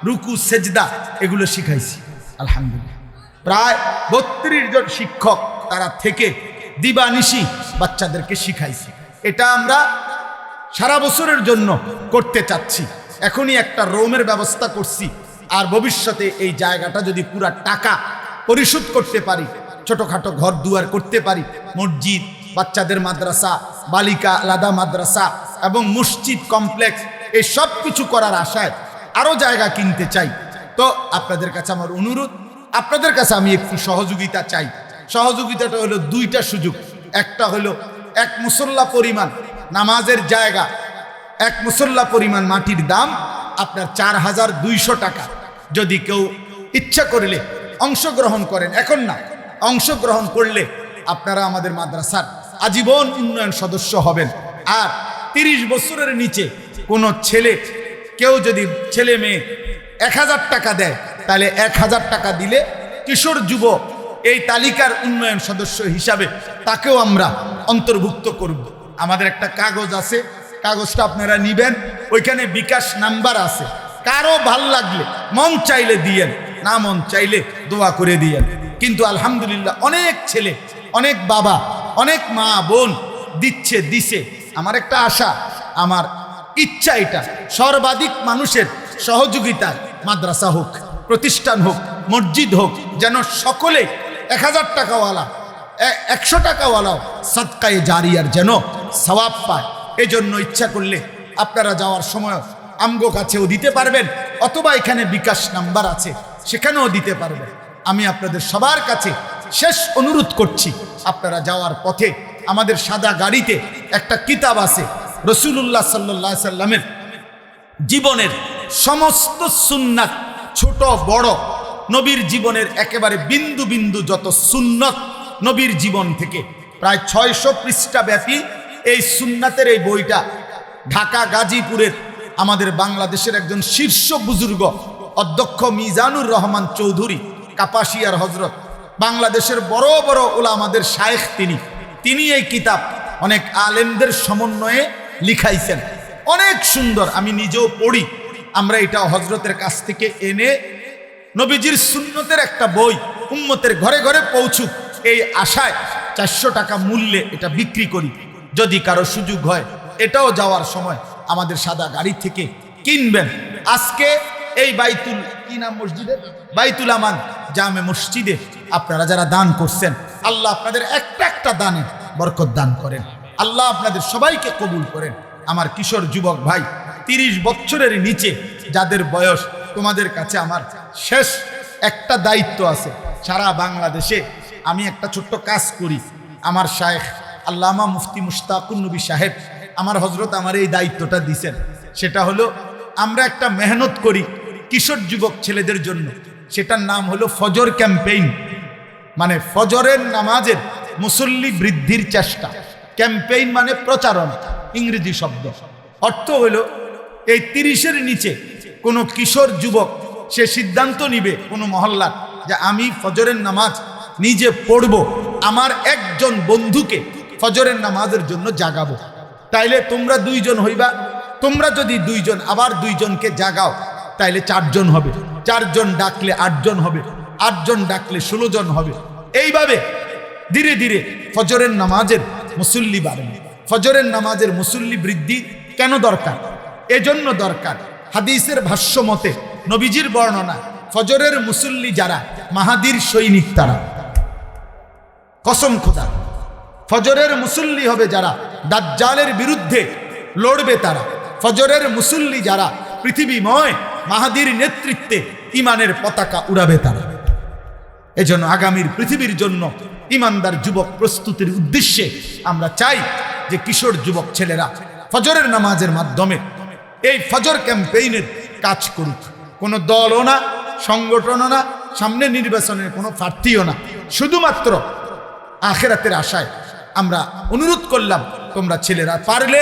রুকু, সেজদা এগুলো শিখাইছি। আলহামদুলিল্লাহ প্রায় 32 জন শিক্ষক তারা থেকে দিবানিশি বাচ্চাদেরকে শিখাইছি। এটা আমরা সারা বছরের জন্য করতে চাচ্ছি। এখনই একটা রুমের ব্যবস্থা করছি, আর ভবিষ্যতে এই জায়গাটা যদি পুরা টাকা পরিশোধ করতে পারি, ছোটখাটো ঘর দুয়ার করতে পারি, মসজিদ, বাচ্চাদের মাদ্রাসা, বালিকা আলাদা মাদ্রাসা এবং মসজিদ কমপ্লেক্স, এই সব কিছু করার আশায় আরো জায়গা কিনতে চাই। তো আপনাদের কাছে আমার অনুরোধ, আপনাদের কাছে আমি একটু সহযোগিতা চাই। সহযোগিতাটা হলো 2টা সুযোগ। একটা হলো 1 মুসল্লা পরিমাণ নামাজের জায়গা, 1 মুসল্লা পরিমাণ মাটির দাম আপনার 4200 টাকা। যদি কেউ ইচ্ছা করলে অংশগ্রহণ করেন, এখন না, অংশগ্রহণ করলে আপনারা আমাদের মাদ্রাসার আজীবন উন্নয়ন সদস্য হবেন। আর 30 বছরের নিচে কোনো কেউ যদি ছেলে মেয়ে 1000 টাকা দেয়, তাহলে 1000 টাকা দিলে কিশোর যুব এই তালিকার উন্নয়ন সদস্য হিসাবে তাকেও আমরা অন্তর্ভুক্ত করব। আমাদের একটা কাগজ আছে, কাগজটা আপনারা নিবেন, ওইখানে বিকাশ নাম্বার আছে। কারো ভাল লাগলে মন চাইলে দিয়েন, না মন চাইলে দোয়া করে দিয়েন। কিন্তু আলহামদুলিল্লাহ অনেক ছেলে, অনেক বাবা, অনেক মা বোন দিছে। আমার একটা আশা, আমার ইচ্ছা, এটা সর্বাধিক মানুষের সহযোগিতায় মাদ্রাসা হোক, প্রতিষ্ঠান হোক, মসজিদ হোক, যেন সকলে 1000 টাকাওয়ালা, 100 টাকাওয়ালাও সাদকায়ে জারিয়ার যেন সওয়াব পায়। এজন্য ইচ্ছা করলে আপনারা যাওয়ার সময় আমগো কাছেও দিতে পারবেন, অথবা এখানে বিকাশ নাম্বার আছে সেখানেও দিতে পারবেন। আমি আপনাদের সবার কাছে শেষ অনুরোধ করছি, আপনারা যাওয়ার পথে আমাদের সাদা গাড়িতে একটা কিতাব আছে, রাসূলুল্লাহ সাল্লাল্লাহু আলাইহি সাল্লামের জীবনের সমস্ত সুন্নাত, ছোট বড়, নবীর জীবনের একেবারে বিন্দু বিন্দু যত সুন্নত নবীর জীবন থেকে, প্রায় 600 পৃষ্ঠা ব্যাপী এই সুন্নাতের এই বইটা ঢাকা গাজীপুরের আমাদের বাংলাদেশের একজন শীর্ষ বুজুর্গ অধ্যক্ষ মিজানুর রহমান চৌধুরী কাপাসিয়ার হজরত, বাংলাদেশের বড় বড় উলামাদের শায়েখ, তিনি এই কিতাব অনেক আলেমদের সমন্বয়ে লিখাইছেন। অনেক সুন্দর, আমি নিজেও পড়ি। আমরা এটা হজরতের কাছ থেকে এনে নবীজির সুন্নতের একটা বই উম্মতের ঘরে ঘরে পৌঁছুক, এই আশায় 400 টাকা মূল্যে এটা বিক্রি করি। যদি কারো সুযোগ হয় এটাও যাওয়ার সময় আমাদের সাদা গাড়ি থেকে কিনবেন। আজকে এই বাইতুল আমান জামে মসজিদে আপনারা যারা দান করছেন, আল্লাহ আপনাদের একটা দানে বরকত দান করেন, আল্লাহ আপনাদের সবাইকে কবুল করেন। আমার কিশোর যুবক ভাই, 30 বছরের নিচে যাদের বয়স, তোমাদের কাছে আমার শেষ একটা দায়িত্ব আছে। সারা বাংলাদেশে আমি একটা ছোট্ট কাজ করি। আমার শায়েখ আল্লামা মুফতি মুশতাকুন নবী সাহেব আমার হজরত আমার এই দায়িত্বটা দিয়েছেন। সেটা হলো আমরা একটা মেহনত করি কিশোর যুবক ছেলেদের জন্য, সেটার নাম হলো ফজর ক্যাম্পেইন, মানে ফজরের নামাজের মুসল্লি বৃদ্ধির চেষ্টা। ক্যাম্পেইন মানে প্রচারণা, ইংরেজি শব্দ। অর্থ হলো এই 30-এর নিচে কোনো কিশোর যুবক সে সিদ্ধান্ত নিবে কোনো মহল্লার যে আমি ফজরের নামাজ নিজে পড়ব, আমার একজন বন্ধুকে ফজরের নামাজের জন্য জাগাবো। তাইলে তোমরা 2 জন হইবা, তোমরা যদি দুইজন আবার দুইজনকে জাগাও তাইলে 4 জন হবে, 4 জন ডাকলে 8 জন হবে, 8 জন ডাকলে 16 জন হবে। এইভাবে ধীরে ধীরে ফজরের নামাজের মুসল্লি বাড়বে। ফজরের নামাজের মুসল্লি বৃদ্ধি কেন দরকার? এজন্য দরকার, হাদিসের ভাষ্য মতে নবীজির বর্ণনা, ফজরের মুসল্লি যারা মাহাদির সৈনিক তারা, কসম খোদা, ফজরের মুসল্লি হবে যারা দাজ্জালের বিরুদ্ধে লড়বে তারা। ফজরের মুসল্লি যারা পৃথিবীময় মাহাদির নেতৃত্বে ইমানের পতাকা উড়াবে তারা। এজন্য আগামীর পৃথিবীর জন্য ইমানদার যুবক প্রস্তুতির উদ্দেশ্যে আমরা চাই যে কিশোর যুবক ছেলেরা ফজরের নামাজের মাধ্যমে এই ফজর ক্যাম্পেইনের কাজ করুক। কোনো দলও না, সংগঠনও না, সামনে নির্বাচনের কোনো প্রার্থীও না, শুধুমাত্র আখিরাতের আশায় আমরা অনুরোধ করলাম, তোমরা ছেলেরা পারলে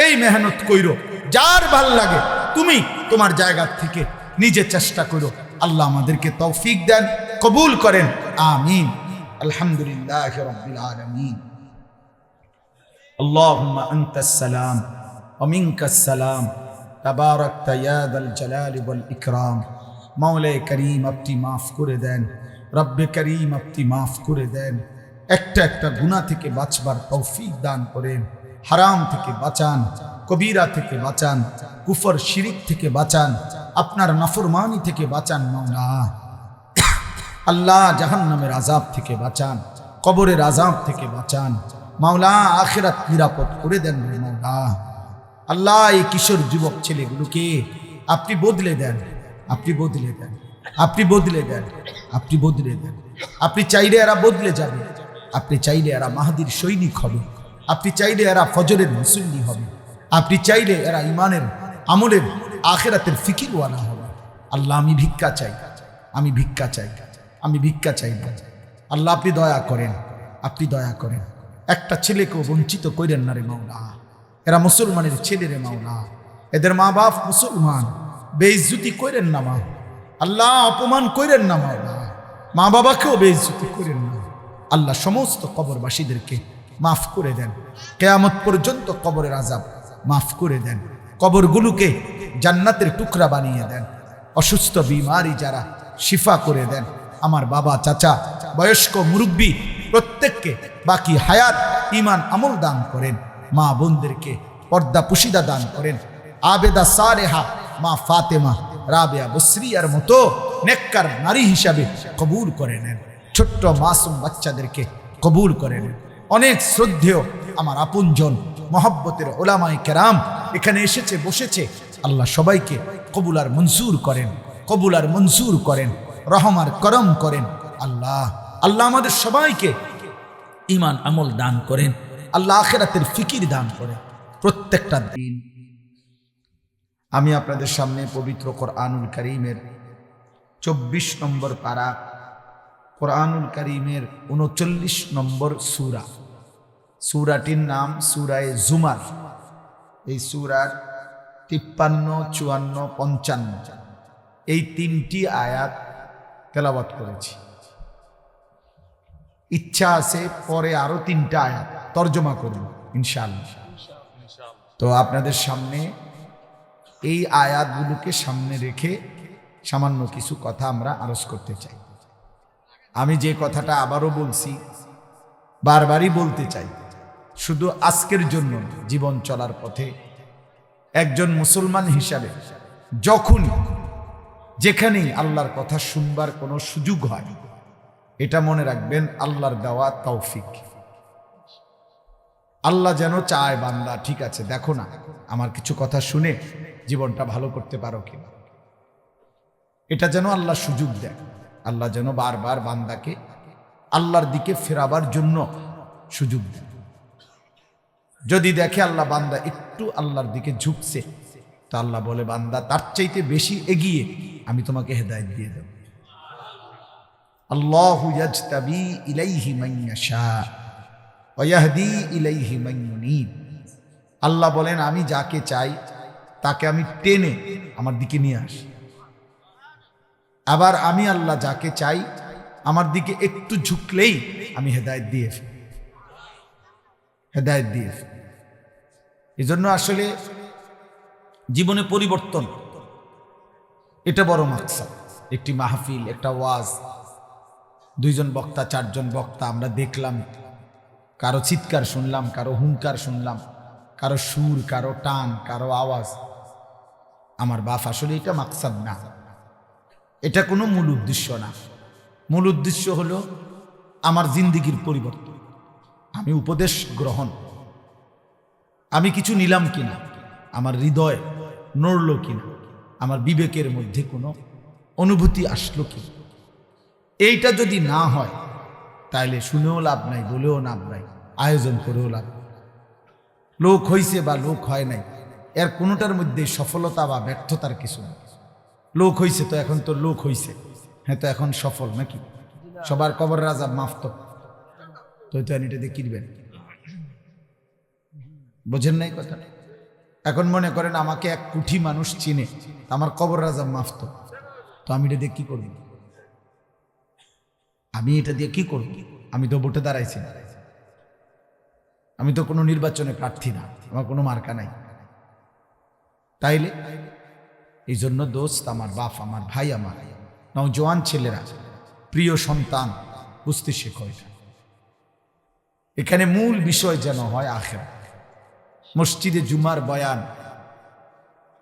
এই মেহনত কইরো, যার ভাল লাগে তুমি তোমার জায়গা থেকে নিজে চেষ্টা করো। আল্লাহ আমাদেরকে তৌফিক দেন, কবুল করেন, আমিন। আলহামদুলিল্লাহি রাব্বিল আলামিন। আল্লাহুম্মা আনতাস সালাম ওয়া মিনকাস সালাম, তাবারাকতা ইয়া যাল জালালি ওয়াল ইকরাম। মাওলায়ে করিম আপনি মাফ করে দেন, রব্বে করিম আপনি মাফ করে দেন। একটা একটা গুনাহ থেকে বাঁচবার তৌফিক দান করেন, হারাম থেকে বাঁচান, কবিরা থেকে বাঁচান, কুফর শিরিক থেকে বাঁচান, আপনার নাফরমানি থেকে বাঁচান মাওলা। আল্লাহ জাহান্নামের আযাব থেকে বাঁচান, কবরের আযাব থেকে বাঁচান মাওলা। আখিরাত নিরাপদ করে দেন মাওলা। আল্লাহ এই কিশোর যুবক ছেলেগুলোকে আপনি বদলে দেন, আপনি বদলে দেন, আপনি বদলে দেন, আপনি বদলে দেন। আপনি চাইলে এরা বদলে যাবে, আপনি চাইলে এরা মাহাদির সৈনিক হবে, আপনি চাইলে এরা ফজরের মুসল্লি হবে, আপনি চাইলে এরা ইমানের আমলের আখিরাতের ফিকিরওয়ালা হবে। আল্লাহ আমি ভিক্ষা চাই, আমি ভিক্ষা চাই, আমি ভিক্ষা চাই। আল্লাহ আপনি দয়া করেন, আপনি দয়া করেন। একটা ছেলেকেও বঞ্চিত করেন না রে মাওলা। এরা মুসলমানের ছেলে রে মাওলা, এদের মা বাপ মুসলমান, বেইজ্জতি করেন না মা আল্লাহ, অপমান করেন না মাওলা। মা বাবাকেও বেইজ্জতি করেন না আল্লাহ। সমস্ত কবরবাসীদেরকে মাফ করে দেন, কিয়ামত পর্যন্ত কবরের আযাব মাফ করে দেন, কবরগুলোকে জান্নাতের টুকরা বানিয়ে দেন। অসুস্থ বিমারি যারা শিফা করে দেন। আমার বাবা, চাচা, বয়স্ক মুরব্বী প্রত্যেককে বাকি হায়াত ইমান আমল দান করেন। মা বোনদেরকে পর্দা পুশিদা দান করেন। আবেদা সালেহা মা ফাতেমা রাবেয়া বসরিয়ার মতো নেককার নারী হিসাবে কবুল করে নেন। ছোট্ট মাসুম বাচ্চাদেরকে কবুল করে নেন। অনেক শ্রদ্ধেয় আমার আপনজন মহব্বতের ওলামায়ে কেরাম এখানে এসেছে, বসেছে। আল্লাহ সবাইকে কবুল আর মঞ্জুর করেন, কবুল আর মঞ্জুর করেন, রহম আর করম করেন। আল্লাহ আল্লাহ আমাদের সবাইকে ইমান আমল দান করেন। আল্লাহ আখিরাতের ফিকির দান করেন প্রত্যেকটা দিন। আমি আপনাদের সামনে পবিত্র কোরআনুল কারীমের 24 নম্বর পারা, কোরআনুল কারীমের 39 নম্বর সূরা, সূরাটির নাম সূরায়ে জুমার। এই সূরার 53, 54, 55 এই 3টি আয়াত তেলাওয়াত করেছি। ইচ্ছা আছে পরে আরো 3টা আয়াত তরজমা করব ইনশাআল্লাহ। তো আপনাদের সামনে এই আয়াতগুলোকে সামনে রেখে সামান্য কিছু কথা আমরা আরজ করতে চাই। আমি যে কথাটা আবারও বলছি, বারবারই বলতে চাই, শুধু আজকের জন্য জীবন চলার পথে একজন মুসলমান হিসাবে যখনই যেখানেই আল্লাহর কথা শুনবার কোনো সুযোগ হয়, এটা মনে রাখবেন আল্লাহর দেওয়া তৌফিক। আল্লাহ যেন চায় বান্দা ঠিক আছে দেখো না আমার কিছু কথা শুনে জীবনটা ভালো করতে পারো কিনা, এটা যেন আল্লাহ সুযোগ দেয়। আল্লাহ যেন বারবার বান্দাকে আল্লাহর দিকে ফেরাবার জন্য সুযোগ দেয়। যদি দেখে আল্লাহ বান্দা একটু আল্লাহর দিকে ঝুঁকছে, তো আল্লাহ বলে বান্দা তার চাইতে বেশি এগিয়ে আমি তোমাকে হেদায়েত দিয়ে দেব। আল্লাহু ইয়াজতাবি ইলাইহি মান ইয়াশা ওয়া ইয়াহদি ইলাইহি মান ইউনীব। আল্লাহ বলেন আমি যাকে চাই তাকে আমি টেনে আমার দিকে নিয়ে আসি। আবার আমি আল্লাহ যাকে চাই আমার দিকে একটু ঝুঁকলেই আমি হেদায়েত দিয়ে ফেলি, হেদায়েত দিয়ে ফেলি। এই জন্য আসলে জীবনে পরিবর্তন, এটা বড় মাকসাদ। একটি মাহফিল, একটা ওয়াজ, 2 জন বক্তা 4 জন বক্তা আমরা দেখলাম, কারো চিৎকার শুনলাম, কারো হুঙ্কার শুনলাম, কারো সুর, কারো টান, কারো আওয়াজ। আমার বাপ, আসলে এটা মাকসাদ না, এটা কোনো মূল উদ্দেশ্য না। মূল উদ্দেশ্য হলো আমার জিন্দিগির পরিবর্তন, আমি উপদেশ গ্রহণ, আমি কিছু নিলাম কিনা, আমার হৃদয় নড়ল কিনা, আমার বিবেকের মধ্যে কোনো অনুভূতি আসলো কিনা। এইটা যদি না হয় তাহলে শুনেও লাভ নাই, বলেও লাভ নাই, আয়োজন করেও লাভ নাই। লোক হইছে বা লোক হয় নাই, এর কোনোটার মধ্যে সফলতা বা ব্যর্থতার কিছু না। লোক হইছে তো এখন তো লোক হইছে, হ্যাঁ তো এখন সফল নাকি? সবার কবর রাজা মাফ তো এটা দিয়ে কিনবেন, বোঝেন নাই কথা? এখন মনে করেন আমাকে 1 কোটি মানুষ চিনে, আমার কবর রাজা মাফ তো আমি এটা দিয়ে কি করব? আমি এটা দিয়ে কি করব? আমি তো ভোটে দাঁড়াইছি না, আমি তো কোনো নির্বাচনে প্রার্থী না, আমার কোনো মার্কা নাই। তাইলে এই জন্য দোস্ত, আমার বাপ, আমার ভাই, আমার নওজোয়ান ছেলেরা, প্রিয় সন্তান, বুঝতে শেখো। এখানে মূল বিষয় যেন হয় আখিরাত। মসজিদে জুমার বয়ান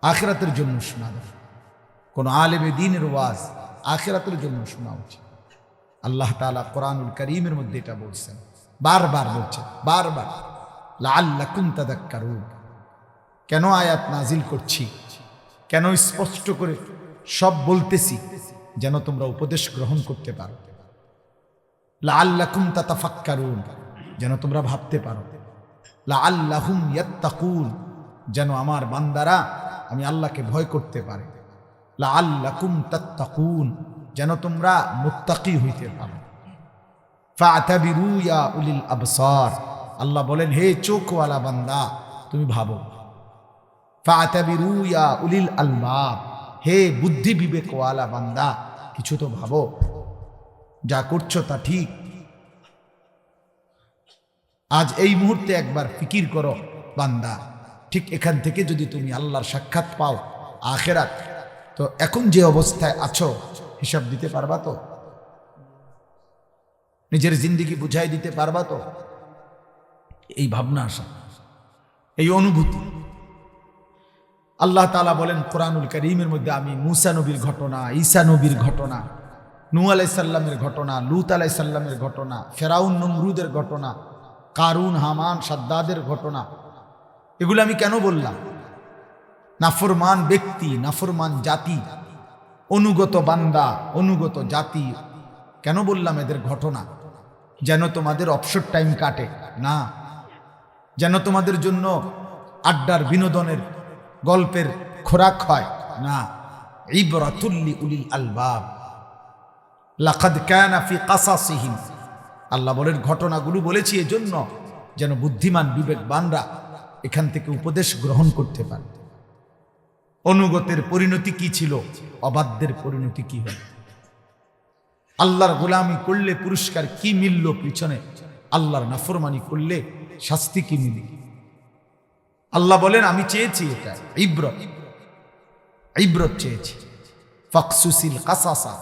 আখিরাতের জন্য শোনা যায়, কোন আলেমে দ্বীনের ওয়াজ আখিরাতের জন্য শোনা উচিত। আল্লাহ তাআলা কোরআনুল কারীমের মধ্যে এটা বলছেন, বারবার বলছেন, বারবার, লাআল্লাকুম তাযাক্কারুন। কেন আয়াত নাজিল করছি, কেন স্পষ্ট করে সব বলতেছি? যেন তোমরা উপদেশ গ্রহণ করতে পারো। লাআল্লাকুম তাতাফাক্কারুন, যেন তোমরা ভাবতে পারো। লাআল্লাহুম ইয়াত্তাকুন, যেন আমার বান্দারা আমি আল্লাহকে ভয় করতে পারে। লাআল্লাকুম তাত্তাকুন, যেন তোমরা মুত্তাকি হইতে পারো। ফাতাবিরু ইয়া উলিল আবসার, আল্লাহ বলেন হে চোখওয়ালা বান্দা তুমি ভাবো। ফাতাবিরু ইয়া উলিল আলবাব, হে বুদ্ধি বিবেকওয়ালা বান্দা কিছু তো ভাবো, যা করছো তা ঠিক। আজ এই মুহূর্তে একবার ফিকির করো বান্দা, ঠিক এখান থেকে যদি তুমি আল্লাহর সাক্ষাৎ পাও, আখিরাত, তো এখন যে অবস্থায় আছো হিসাব দিতে পারবা তো? নিজের জিন্দেগি বুঝাই দিতে পারবা তো? এই ভাবনা আসা, এই অনুভূতি। আল্লাহ তাআলা বলেন কোরআনুল কারীমের মধ্যে, আমি মূসা নবীর ঘটনা, ঈসা নবীর ঘটনা, নূহ আলাইহিস সালামের ঘটনা, লূত আলাইহিস সালামের ঘটনা, ফেরাউন নমরুদের ঘটনা, কারুন হামান সাদ্দাদের ঘটনা, এগুলো আমি কেন বললাম? নাফরমান ব্যক্তি, নাফরমান জাতি, অনুগত বান্দা, অনুগত জাতি, কেন বললাম এদের ঘটনা? যেন তোমাদের অবসর টাইম কাটে না, যেন তোমাদের জন্য আড্ডার, বিনোদনের, গল্পের খোরাক হয় না। ইবরাতুল লিউলিল আলবাব, লাকাদ কানা ফি কাসাসিহিম, আল্লাহ বলেন ঘটনাগুলো বলেছি এজন্য যেন বুদ্ধিমান বিবেকবানরা এখান থেকে উপদেশ গ্রহণ করতে পারে। অনুগতের পরিণতি কি ছিল, অবাধ্যের পরিণতি কি হল, আল্লাহর গোলামি করলে পুরস্কার কি মিলল পিছনে, আল্লাহর নাফরমানি করলে শাস্তি কি মিলল। আল্লাহ বলেন আমি চেয়েছি এটা ইবরত, ইবরত চেয়েছি। ফাকসুসিল কাসাসা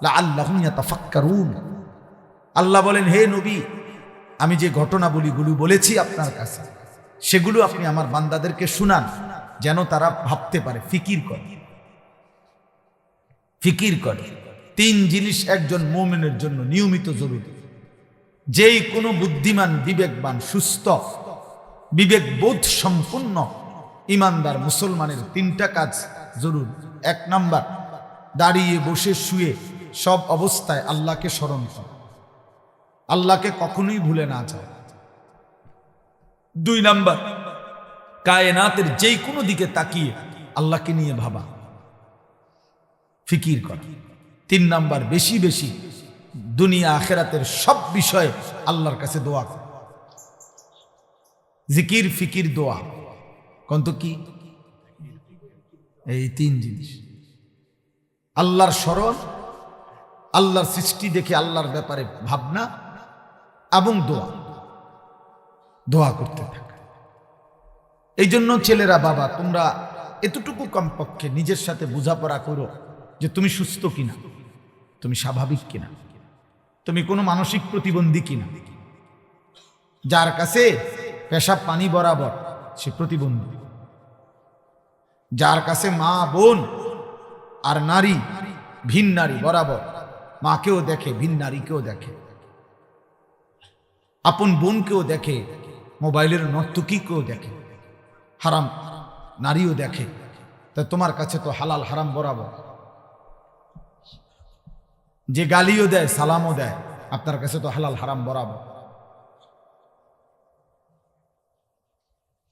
লাআল্লাহুম ইয়াতাফাক্কারুন, আল্লাহ বলেন হে নবী, আমি যে ঘটনাবলীগুলো বলেছি আপনার কাছে, সেগুলো আপনি আমার বান্দাদেরকে শুনান, যেন তারা ভাবতে পারে, ফিকির করে। ফিকির করে। 3 জিনিস একজন মুমিনের জন্য নিয়মিত জরুরি। যেই কোনো বুদ্ধিমান, বিবেকবান, সুস্থ, বিবেকবোধ সম্পন্ন ইমানদার মুসলমানের 3টা কাজ জরুরি। 1 নাম্বার, দাঁড়িয়ে বসে শুয়ে সব অবস্থায় আল্লাহকে স্মরণ করা, আল্লাহকে কখনোই ভুলে না যাও। 2 নাম্বার, কায়নাতের যেই কোনো দিকে তাকিয়ে আল্লাহকে নিয়ে ভাবা, ফিকির করা। 3 নাম্বার, বেশি বেশি দুনিয়া আখিরাতের সব বিষয়ে আল্লাহর কাছে দোয়া করা। জিকির, ফিকির, দোয়া, কন্ত কি? এই 3 জিনিস। আল্লাহর স্মরণ, আল্লাহর সৃষ্টি দেখে আল্লাহর ব্যাপারে ভাবনা, এবং দোয়া, দোয়া করতে থাকা। এই জন্য ছেলেরা, বাবা তোমরা এতটুকু কমপক্ষে নিজের সাথে বোঝাপড়া করো যে তুমি সুস্থ কিনা, তুমি স্বাভাবিক কিনা, তুমি কোনো মানসিক প্রতিবন্ধী কিনা। যার কাছে পেশাব পানি বরাবর সে প্রতিবন্ধী, যার কাছে মা বোন আর নারী ভিন নারী বরাবর, মাকেও দেখে ভিন নারীকেও দেখে, আপন বোনকেও দেখে, মোবাইলের নর্তকীকেও দেখে, হারাম নারীও দেখে, তা তোমার কাছে তো হালাল হারাম বরাবর। যে গালিও দেয় সালামও দেয় আপনার কাছে তো হালাল হারাম বরাবর।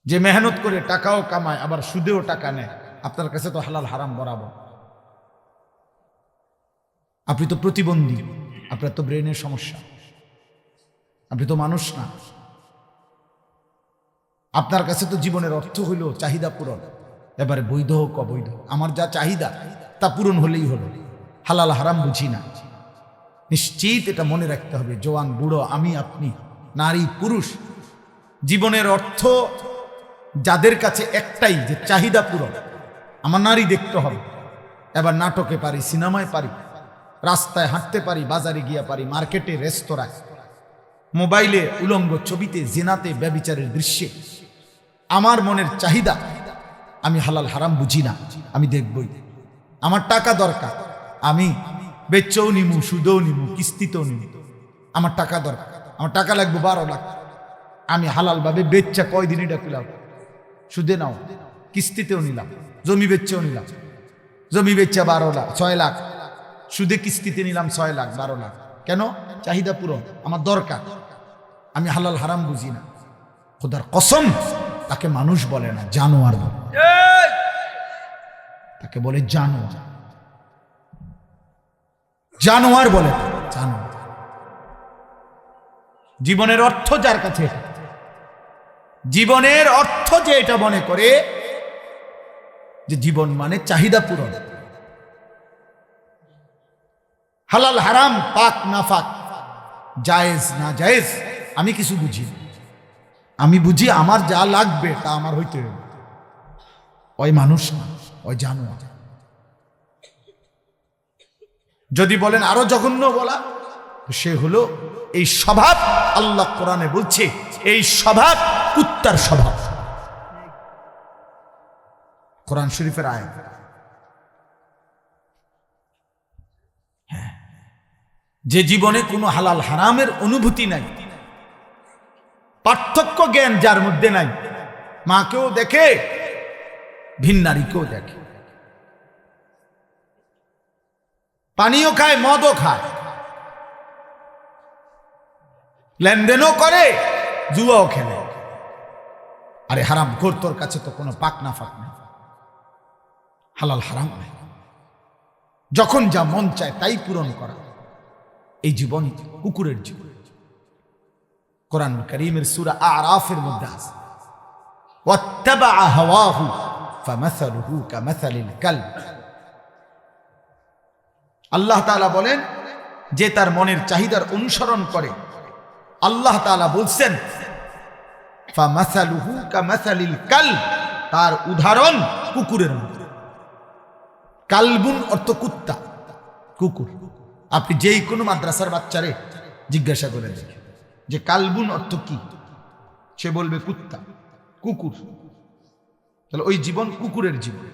যে মেহনত করে টাকাও কামায় আবার সুদেও টাকা নেয় আপনার কাছে তো হালাল হারাম বরাবর। আপনি তো প্রতিবন্ধী, আপনার তো ব্রেনের সমস্যা, আপনি তো মানুষ না। আপনার কাছে তো জীবনের অর্থ হইল চাহিদা পূরণ, এবারে বৈধ হোক অবৈধ, আমার যা চাহিদা তা পূরণ হলেই হলো, হালাল হারাম বুঝি না। নিশ্চিত এটা মনে রাখতে হবে, জওয়ান বুড়ো, আমি আপনি, নারী পুরুষ, জীবনের অর্থ যাদের কাছে একটাই যে চাহিদা পূরণ, আমার নারী দেখতে হবে। এবার নাটকে পারি, সিনেমায় পারি, রাস্তায় হাঁটতে পারি, বাজারে গিয়া পারি, মার্কেটে, রেস্তোরাঁয়, মোবাইলে, উলঙ্গ ছবিতে, জিনাতে, ব্যভিচারের দৃশ্যে আমার মনের চাহিদা আমি হালাল হারাম বুঝি না, আমি দেখবই। আমার টাকা দরকার, আমি বেচেও নিমু, সুদেও নিমু, কিস্তিতেও নিমু, আমার টাকা দরকার, আমার টাকা লাগবে 12 লাখ, আমি হালাল ভাবে বেচা কয়দিনই ডাকিলাম, সুদে নাও, কিস্তিতেও নিলাম, জমি বেচেও নিলাম, জমি বেচা 6 লাখ, সুদে কিস্তিতে নিলাম 6 লাখ, 12 লাখ। কেন? চাহিদা পূরণ, আমার দরকার, আমি হালাল হারাম বুঝি না। খোদার কসম, তাকে মানুষ বলে না, জানোয়ার বলে, তাকে বলে জানোয়ার, জানোয়ার বলে, জানোয়ার। জীবনের অর্থ যার কাছে, জীবনের অর্থ যে এটা মনে করে যে জীবন মানে চাহিদা পূরণ, হালাল হারাম, পাক না পাক, জায়েজ না জায়েজ আমি কিছু বুঝি, আমি বুঝি আমার যা লাগবে তা আমার হইতে হবে। ওই মানুষ না, ওই জানোয়ার। যদি বলেন আরো জঘন্য বলা, সে হলো এই স্বভাব। আল্লাহ কোরআনে বলছে এই স্বভাব কুত্তার স্বভাব, কোরআন শরীফের আয়াত। যে জীবনে কোনো হালাল হারামের অনুভূতি নাই, পার্থক্য জ্ঞান যার মধ্যে নাই, মাকেও দেখে ভিন নারীকেও দেখে, পানিও খায়, মদও খায়, লেনদেনও করে, জুয়াও খেলে। আরে হারাম খোর, তোর কাছে তো কোনো পাক না ফাক নেই, হালাল হারাম নাই, যখন যা মন চায় তাই পূরণ করা, এই জীবন কুকুরের জীবন। কোরআন কারীমের সূরা আরাফের মধ্যে আছে, ওয়াত্তাবা হাওয়াহু ফামাসালুহু কামাসালিল কালব। আল্লাহ তাআলা বলেন যে তার মনের চাহিদার অনুসরণ করে, আল্লাহ তাআলা বলছেন ফামাসালুহু কামাসালিল কালব, তার উদাহরণ কুকুরের মতো। কালবুন অর্থ কুত্তা, কুকুর। আপনি যেই কোনো মাদ্রাসার বাচ্চারে জিজ্ঞাসা করে দেখেন যে কালবুন অর্থ কি, সে বলবে কুত্তা, কুকুর। তাহলে ওই জীবন কুকুরের জীবন।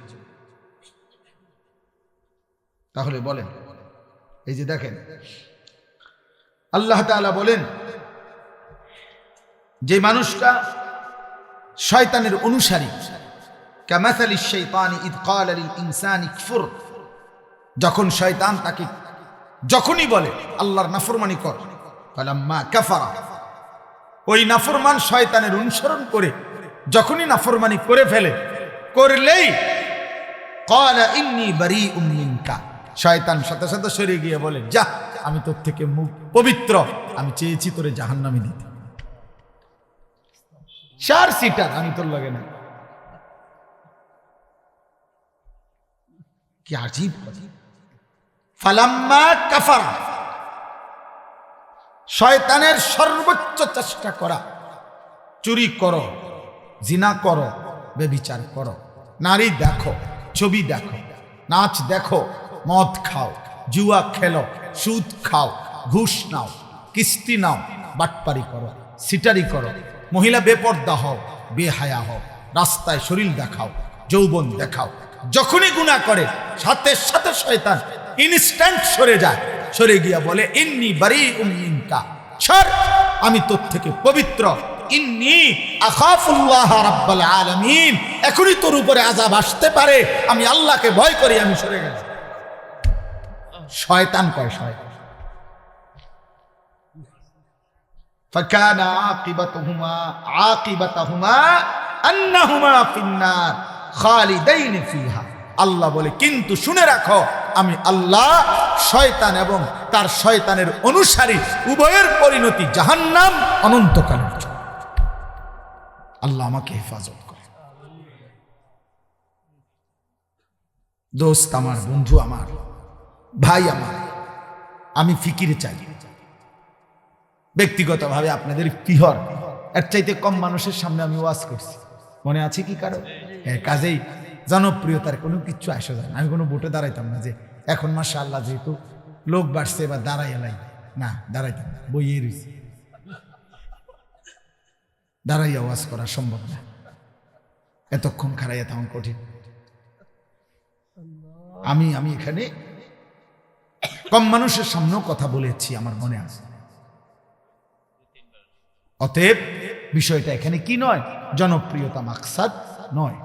তাহলে বলেন, এই যে দেখেন আল্লাহ তাআলা বলেন যে মানুষটা শয়তানের অনুসারী, কামাসালিশ শাইতানি ইদ ক্বালা লিল ইনসানি কফুর, যখন শয়তান তাকে যখনই বলে আল্লাহর নাফরমানি কর, ফালাম্মা কাফারা, ওই নাফরমান শয়তানের অনুসরণ করে যখনই নাফরমানি করে ফেলে, করলেই ক্বালা ইন্নী বারীউম মিনকা, শয়তান সাথে সাথে সরে গিয়ে বলে যা, আমি তোর থেকে পবিত্র, আমি চেয়েছি তোরে জাহান্নামে দিতে, চার সিটার, আমি তোর লাগে না। কি আজীব কথা। ফালাম্মা কাফারা, শয়তানের সর্বোচ্চ চেষ্টা করা, চুরি করো, জিনা করো, ব্যভিচার করো, নারী দেখো, ছবি দেখো, নাচ দেখো, মদ খাও, জুয়া খেলো, সুদ খাও, ঘুষ নাও, কিস্তি নাও, বাটপারি করো, সিটারি করো, মহিলা বেপর্দা হও, বেহায়া হও, রাস্তায় শরীর দেখাও, যৌবন দেখাও। যখনই গুনাহ করে সাথে সাথে শয়তান ইনস্ট্যান্ট সরে যায়, সরে গিয়া বলে ইন্নী বারীউম মিনকা, ছাড়, আমি তোর থেকে পবিত্র, ইন্নী আখাফুল্লাহ রাব্বাল আলামিন, এখনই তোর উপরে আযাব আসতে পারে, আমি আল্লাহকে ভয় করি, আমি সরে গেলাম। শয়তান কয় শয়তান। ফাকানা আকিবাতুহুমা আন্নাহুমা ফিন্নার খালিদাইন ফিহা। আল্লাহ বলে কিন্তু শুনে রাখো, আমি আল্লাহ শয়তান এবং তার শয়তানের অনুসারী উভয়ের পরিণতি জাহান্নাম, অনন্তকালের জন্য। আল্লাহ আমাকে হেফাজত করে। দোস্ত আমার, বন্ধু আমার, ভাই আমার, আমি ফিকির চাই ব্যক্তিগতভাবে আপনাদের পিহর এর চাইতে কম মানুষের সামনে আমি ওয়াজ করছি, মনে আছে কি কারো? কাজেই জনপ্রিয়তার কোনো কিচ্ছু আসে যায় না। আমি কোনো ভোটে দাঁড়াইতাম না যে এখন মাশাআল্লাহ যেহেতু লোক বাড়ছে এবার দাঁড়াই এলাই, না দাঁড়াইতাম না, বইয়ে রয়েছি, দাঁড়াই আওয়াজ করা সম্ভব না, এতক্ষণ খাড়াইয়া তেমন কঠিন। আমি এখানে কম মানুষের সামনেও কথা বলেছি, আমার মনে আছে। অতএব বিষয়টা এখানে কি নয়, জনপ্রিয়তা মাকসাদ নয়,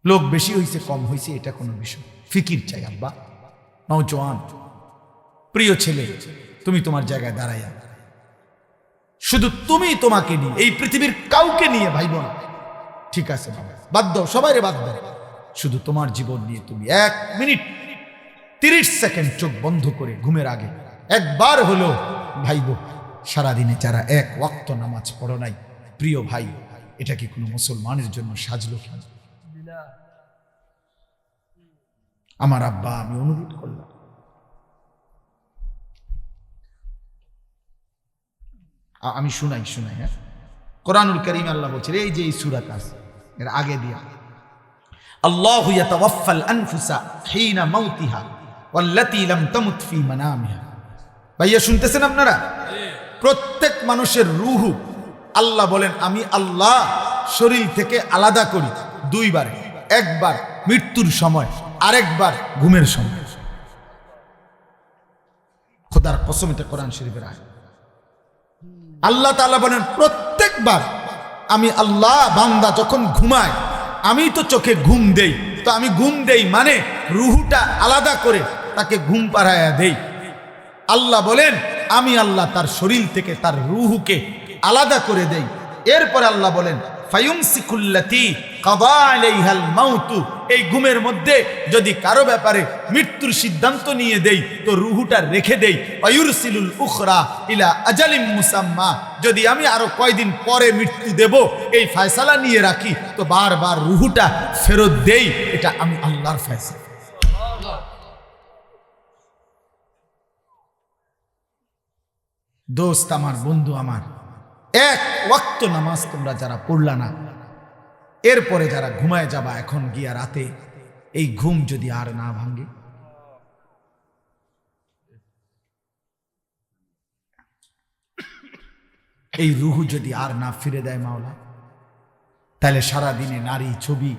লোক বেশি হয়েছে কম হয়েছে এটা কোনো বিষয়। ফিকির চাই আব্বা, নওজোয়ান প্রিয় ছেলে, তুমি তোমার জায়গায় দাঁড়াইয়া, শুধু তুমি তোমাকে নিয়ে, এই পৃথিবীর কাউকে নিয়ে ভাইব না, ঠিক আছে বাবা, বাদ দাও, সবাই বাদ দাও, শুধু তোমার জীবন নিয়ে তুমি 1 মিনিট 30 সেকেন্ড চোখ বন্ধ করে ঘুমের আগে একবার হলো ভাইব, সারাদিনে যারা 1 ওয়াক্ত নামাজ পড়ো নাই, প্রিয় ভাই, এটা কি কোনো মুসলমানের জন্য সাজলো কি? আমার আব্বা, আমি অনুরোধ করলাম, আমি শুনাই, হ্যাঁ, কোরআনুল কারীম আল্লাহ বলছে, এই যে এই সূরাটা আছে এর আগে দিয়া, আল্লাহু ইয়াতাওয়াফাল আনফুসা হিনা মাউতিহা ওয়াল্লাতী লাম তামুত ফি মানামিহা। ভাইয়া শুনতেছেন আপনারা? প্রত্যেক মানুষের রূহ আল্লাহ বলেন আমি আল্লাহ শরীর থেকে আলাদা করি 2 বারে, একবার মৃত্যুর সময়, আরেকবার ঘুমের সময়। খোদার কসম, এটা কোরআন শরীফের আয়াত। আল্লাহ তাআলা বলেন প্রত্যেকবার আমি আল্লাহ, বান্দা যখন ঘুমায়, আমি তো চোখে ঘুম দেই, তো আমি ঘুম দেই মানে রুহুটা আলাদা করে তাকে ঘুম পাড়ায়া দেই। আল্লাহ বলেন আমি আল্লাহ তার শরীর থেকে তার রুহুকে আলাদা করে দেই। এরপর আল্লাহ বলেন ফায়ুমসিকুল্লাতী কাদা আলাইহাল মাউতু, এই ঘুমের মধ্যে যদি কারো ব্যাপারে মৃত্যুর সিদ্ধান্ত নিয়ে দেই তো রুহুটা রেখে দেই। ওয়ায়ুরসিলুল উখরা ইলা আজালিম মুসাম্মা, যদি আমি আরো কয়দিন পরে মৃত্যু দেব এই ফয়সালা নিয়ে রাখি তো বারবার রুহুটা ফেরত দেই, এটা আমি আল্লাহর ফয়সালা। দোস্ত আমার, বন্ধু আমার, 1 ওয়াক্ত নামাজ তোমরা যারা পড়লা না, এরপরে যারা ঘুমায় যাবা এখন গিয়া রাতে, এই ঘুম যদি আর না ভাঙে, এই রুহু যদি আর না ফিরে দেয় মাওলা, তাহলে সারা দিনে নারী, ছবি,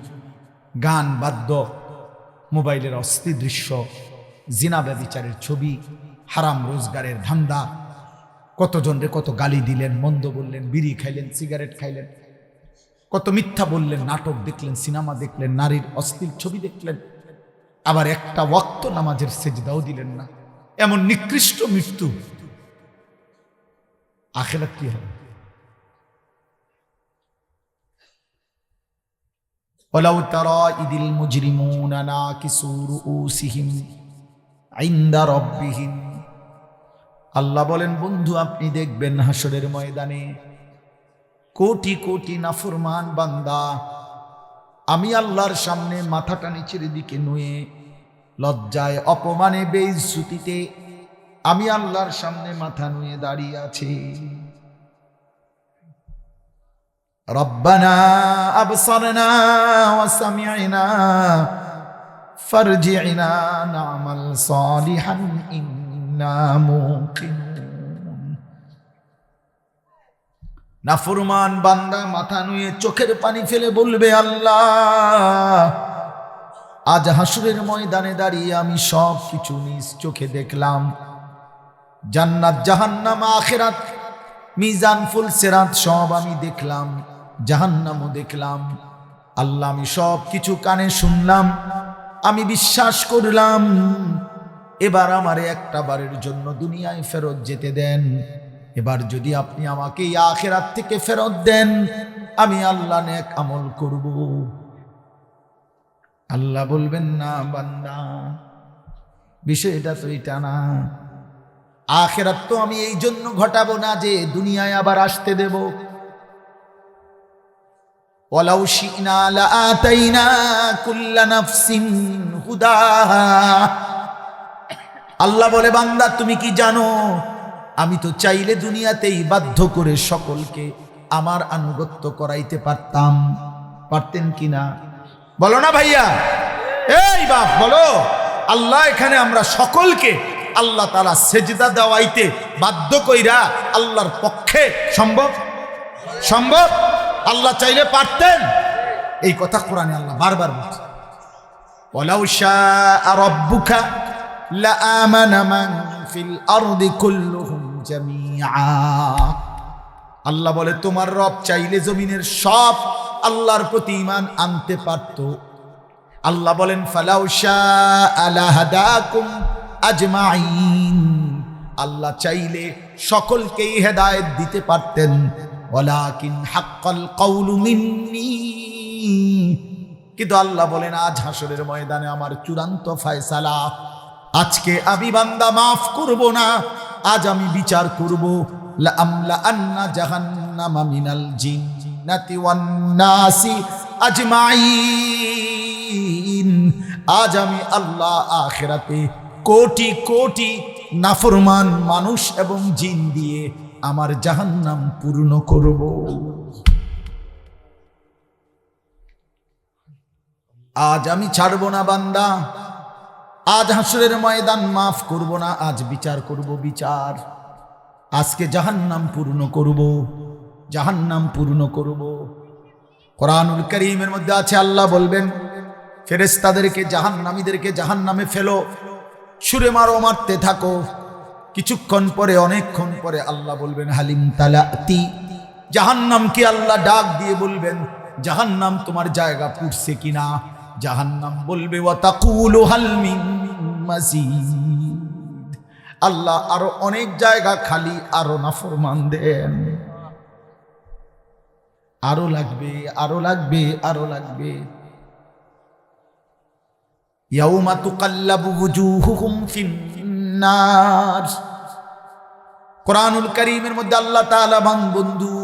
গান, বাদ্য, মোবাইলের অস্থির দৃশ্য, জিনা ব্যভিচারের ছবি, হারাম রোজগারের ধান্দা, কতজনরে কত গালি দিলেন, মন্দ বললেন, বিড়ি খাইলেন, সিগারেট খাইলেন, কত মিথ্যা বললেন, নাটক দেখলেন, সিনেমা দেখলেন, নারীর অশ্লীল ছবি দেখলেন, আবার একটা ওয়াক্ত নামাজের সেজদাও দিলেন না। এমন নিকৃষ্ট মৃত্যু, আখিরাত কি হবে? ওয়ালাউ তারা ইদিল মুজরিমুনা নাকিসু রুউসিহিম ইনদা রাব্বিহিম, আল্লাহ বলেন বন্ধু আপনি দেখবেন হাসরের ময়দানে কোটি কোটি নাফরমান বান্দা আমি আল্লাহর সামনে মাথাটা নিচের দিকে নুয়ে, লজ্জায়, অপমানে, বেইজ্জতিতে আমি আল্লাহর সামনে মাথা নুয়ে দাঁড়িয়ে আছি। রব্বানা আবসারনা ওয়া সামি'না ফারজি'না না'মাল সালিহান ইন্না মুকিনুন। নাফরমান বান্দা মাথা নুয়ে চোখের পানি ফেলে বলবে, আল্লাহ, আজ হাসরের ময়দানে দাঁড়িয়ে আমি সব কিছু নিজ চোখে দেখলাম। জান্নাত, জাহান্নাম, আখিরাত, মিজান, ফুল সিরাত সব আমি দেখলাম, জাহান্নামও দেখলাম। আল্লাহ, আমি সব কিছু কানে শুনলাম, আমি বিশ্বাস করলাম। এবার আমারে একটা বারের জন্য দুনিয়ায় ফেরত যেতে দেন। এবার যদি আপনি আমাকে এই আখিরাত থেকে ফেরত দেন, আমি আল্লাহ নেক আমল করব। আল্লাহ বলবেন, না বান্দা, বিষয়টা তো এটা না। আখিরাত তো আমি এই জন্য ঘটাবো না যে দুনিয়ায় আবার আসতে দেব। ওয়ালাউ শি'না লাআতাইনা কুল্লা নাফসিন হুদাহা। আল্লাহ বলে, বান্দা তুমি কি জানো, আমি তো চাইলে দুনিয়াতেই বাধ্য করে সকলকে আমার আনুগত্য করাইতে পারতাম। পারতেন কিনা বলো না ভাইয়া? এই বাপ বলো। আল্লাহ এখানে আমরা সকলকে আল্লাহ তাআলা সেজদা দেওয়াইতে বাধ্য কইরা আল্লাহর পক্ষে সম্ভব? সম্ভব? আল্লাহ চাইলে পারতেন। এই কথা কোরআনে আল্লাহ বারবার বলছে, ওয়ালাউ শাআ রাব্বুকা লাআমানা মান ফিল আরদি কুল্লুহুম জামিআ। আল্লাহ বলে, তোমার রব চাইলে জমিনের সব আল্লাহর প্রতি ঈমান আনতে পারত। আল্লাহ বলেন, ফালাউ শাআ লাহাদাকুম আজমাইন। আল্লাহ চাইলে সকলকেই হেদায়েত দিতে পারতেন। ওয়ালাকিন হাক্কাল কাউলু মিন্নি। কিন্তু আল্লাহ বলেন, আজ হাসরের ময়দানে আমার চূড়ান্ত ফয়সালা। আজকে আমি বান্দা মাফ করব না, আজ আমি বিচার করব। লাআমলা আন্না জাহান্নামা মিনাল জিন্নাতি ওয়ান নাসি আজমাইন। আজ আমি আল্লাহ আখিরাতে কোটি কোটি নাফরমান মানুষ এবং জিন দিয়ে আমার জাহান্নাম পূর্ণ করব। আজ আমি ছাড়ব না বান্দা, আজ হাসরের ময়দান মাফ করব না, আজ বিচার করব। বিচার আজকে জাহান্নাম পূর্ণ করব, জাহান্নাম পূর্ণ করব। কোরআনুল কারীমের মধ্যে আছে, আল্লাহ বলবেন ফেরেশতাদেরকে জাহান্নামীদেরকে জাহান্নামে ফেলো, ছুঁড়ে মারো, মারতে থাকো। কিছুক্ষণ পরে, অনেকক্ষণ পরে আল্লাহ বলবেন, হালিম তালাতি। জাহান্নামকে আল্লাহ ডাক দিয়ে বলবেন, জাহান্নাম তোমার জায়গা পুড়ছে কিনা? জাহান্নাম বলবে, ওয়া তাকুলু হাল মিন মাজিদ। আল্লাহ আরো অনেক জায়গা খালি, আরো নাফরমান দেন। আরো লাগবে, আরো লাগবে, আরো লাগবে। ইয়াউমা তুকাল্লাবু ওয়ুজুহুহুম ফিন্নার। কোরআনুল কারীমের মধ্যে আল্লাহ তাআলা বন্ধু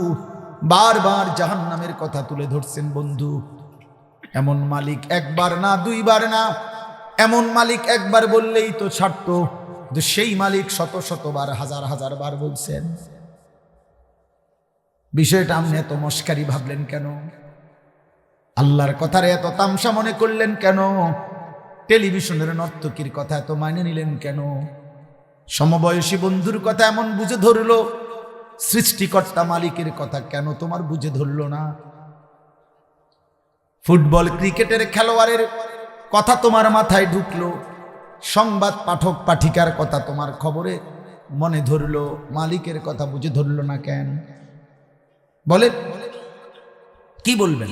বারবার জাহান্নামের কথা তুলে ধরছেন। বন্ধু, এমন মালিক একবার না, দুইবার না, এমন মালিক একবার বললেই তো ছাড়তো, সেই মালিক শত শতবার, হাজার হাজার বার বলছেন। বিষয়টা আপনি এত মস্কারি ভাবলেন কেন? আল্লাহর কথারে এত তামসা মনে করলেন কেন? টেলিভিশনের নর্তকীর কথা এত মানে নিলেন কেন? সমবয়সী বন্ধুর কথা এমন বুঝে ধরলো, সৃষ্টিকর্তা মালিকের কথা কেন তোমার বুঝে ধরলো না? ফুটবল ক্রিকেটের খেলোয়াড়ের কথা তোমার মাথায় ঢুকলো, সংবাদ পাঠক পাঠিকার কথা তোমার খবরে মনে ধরলো, মালিকের কথা বুঝে ধরলো না কেন? বলে কি বলবেন?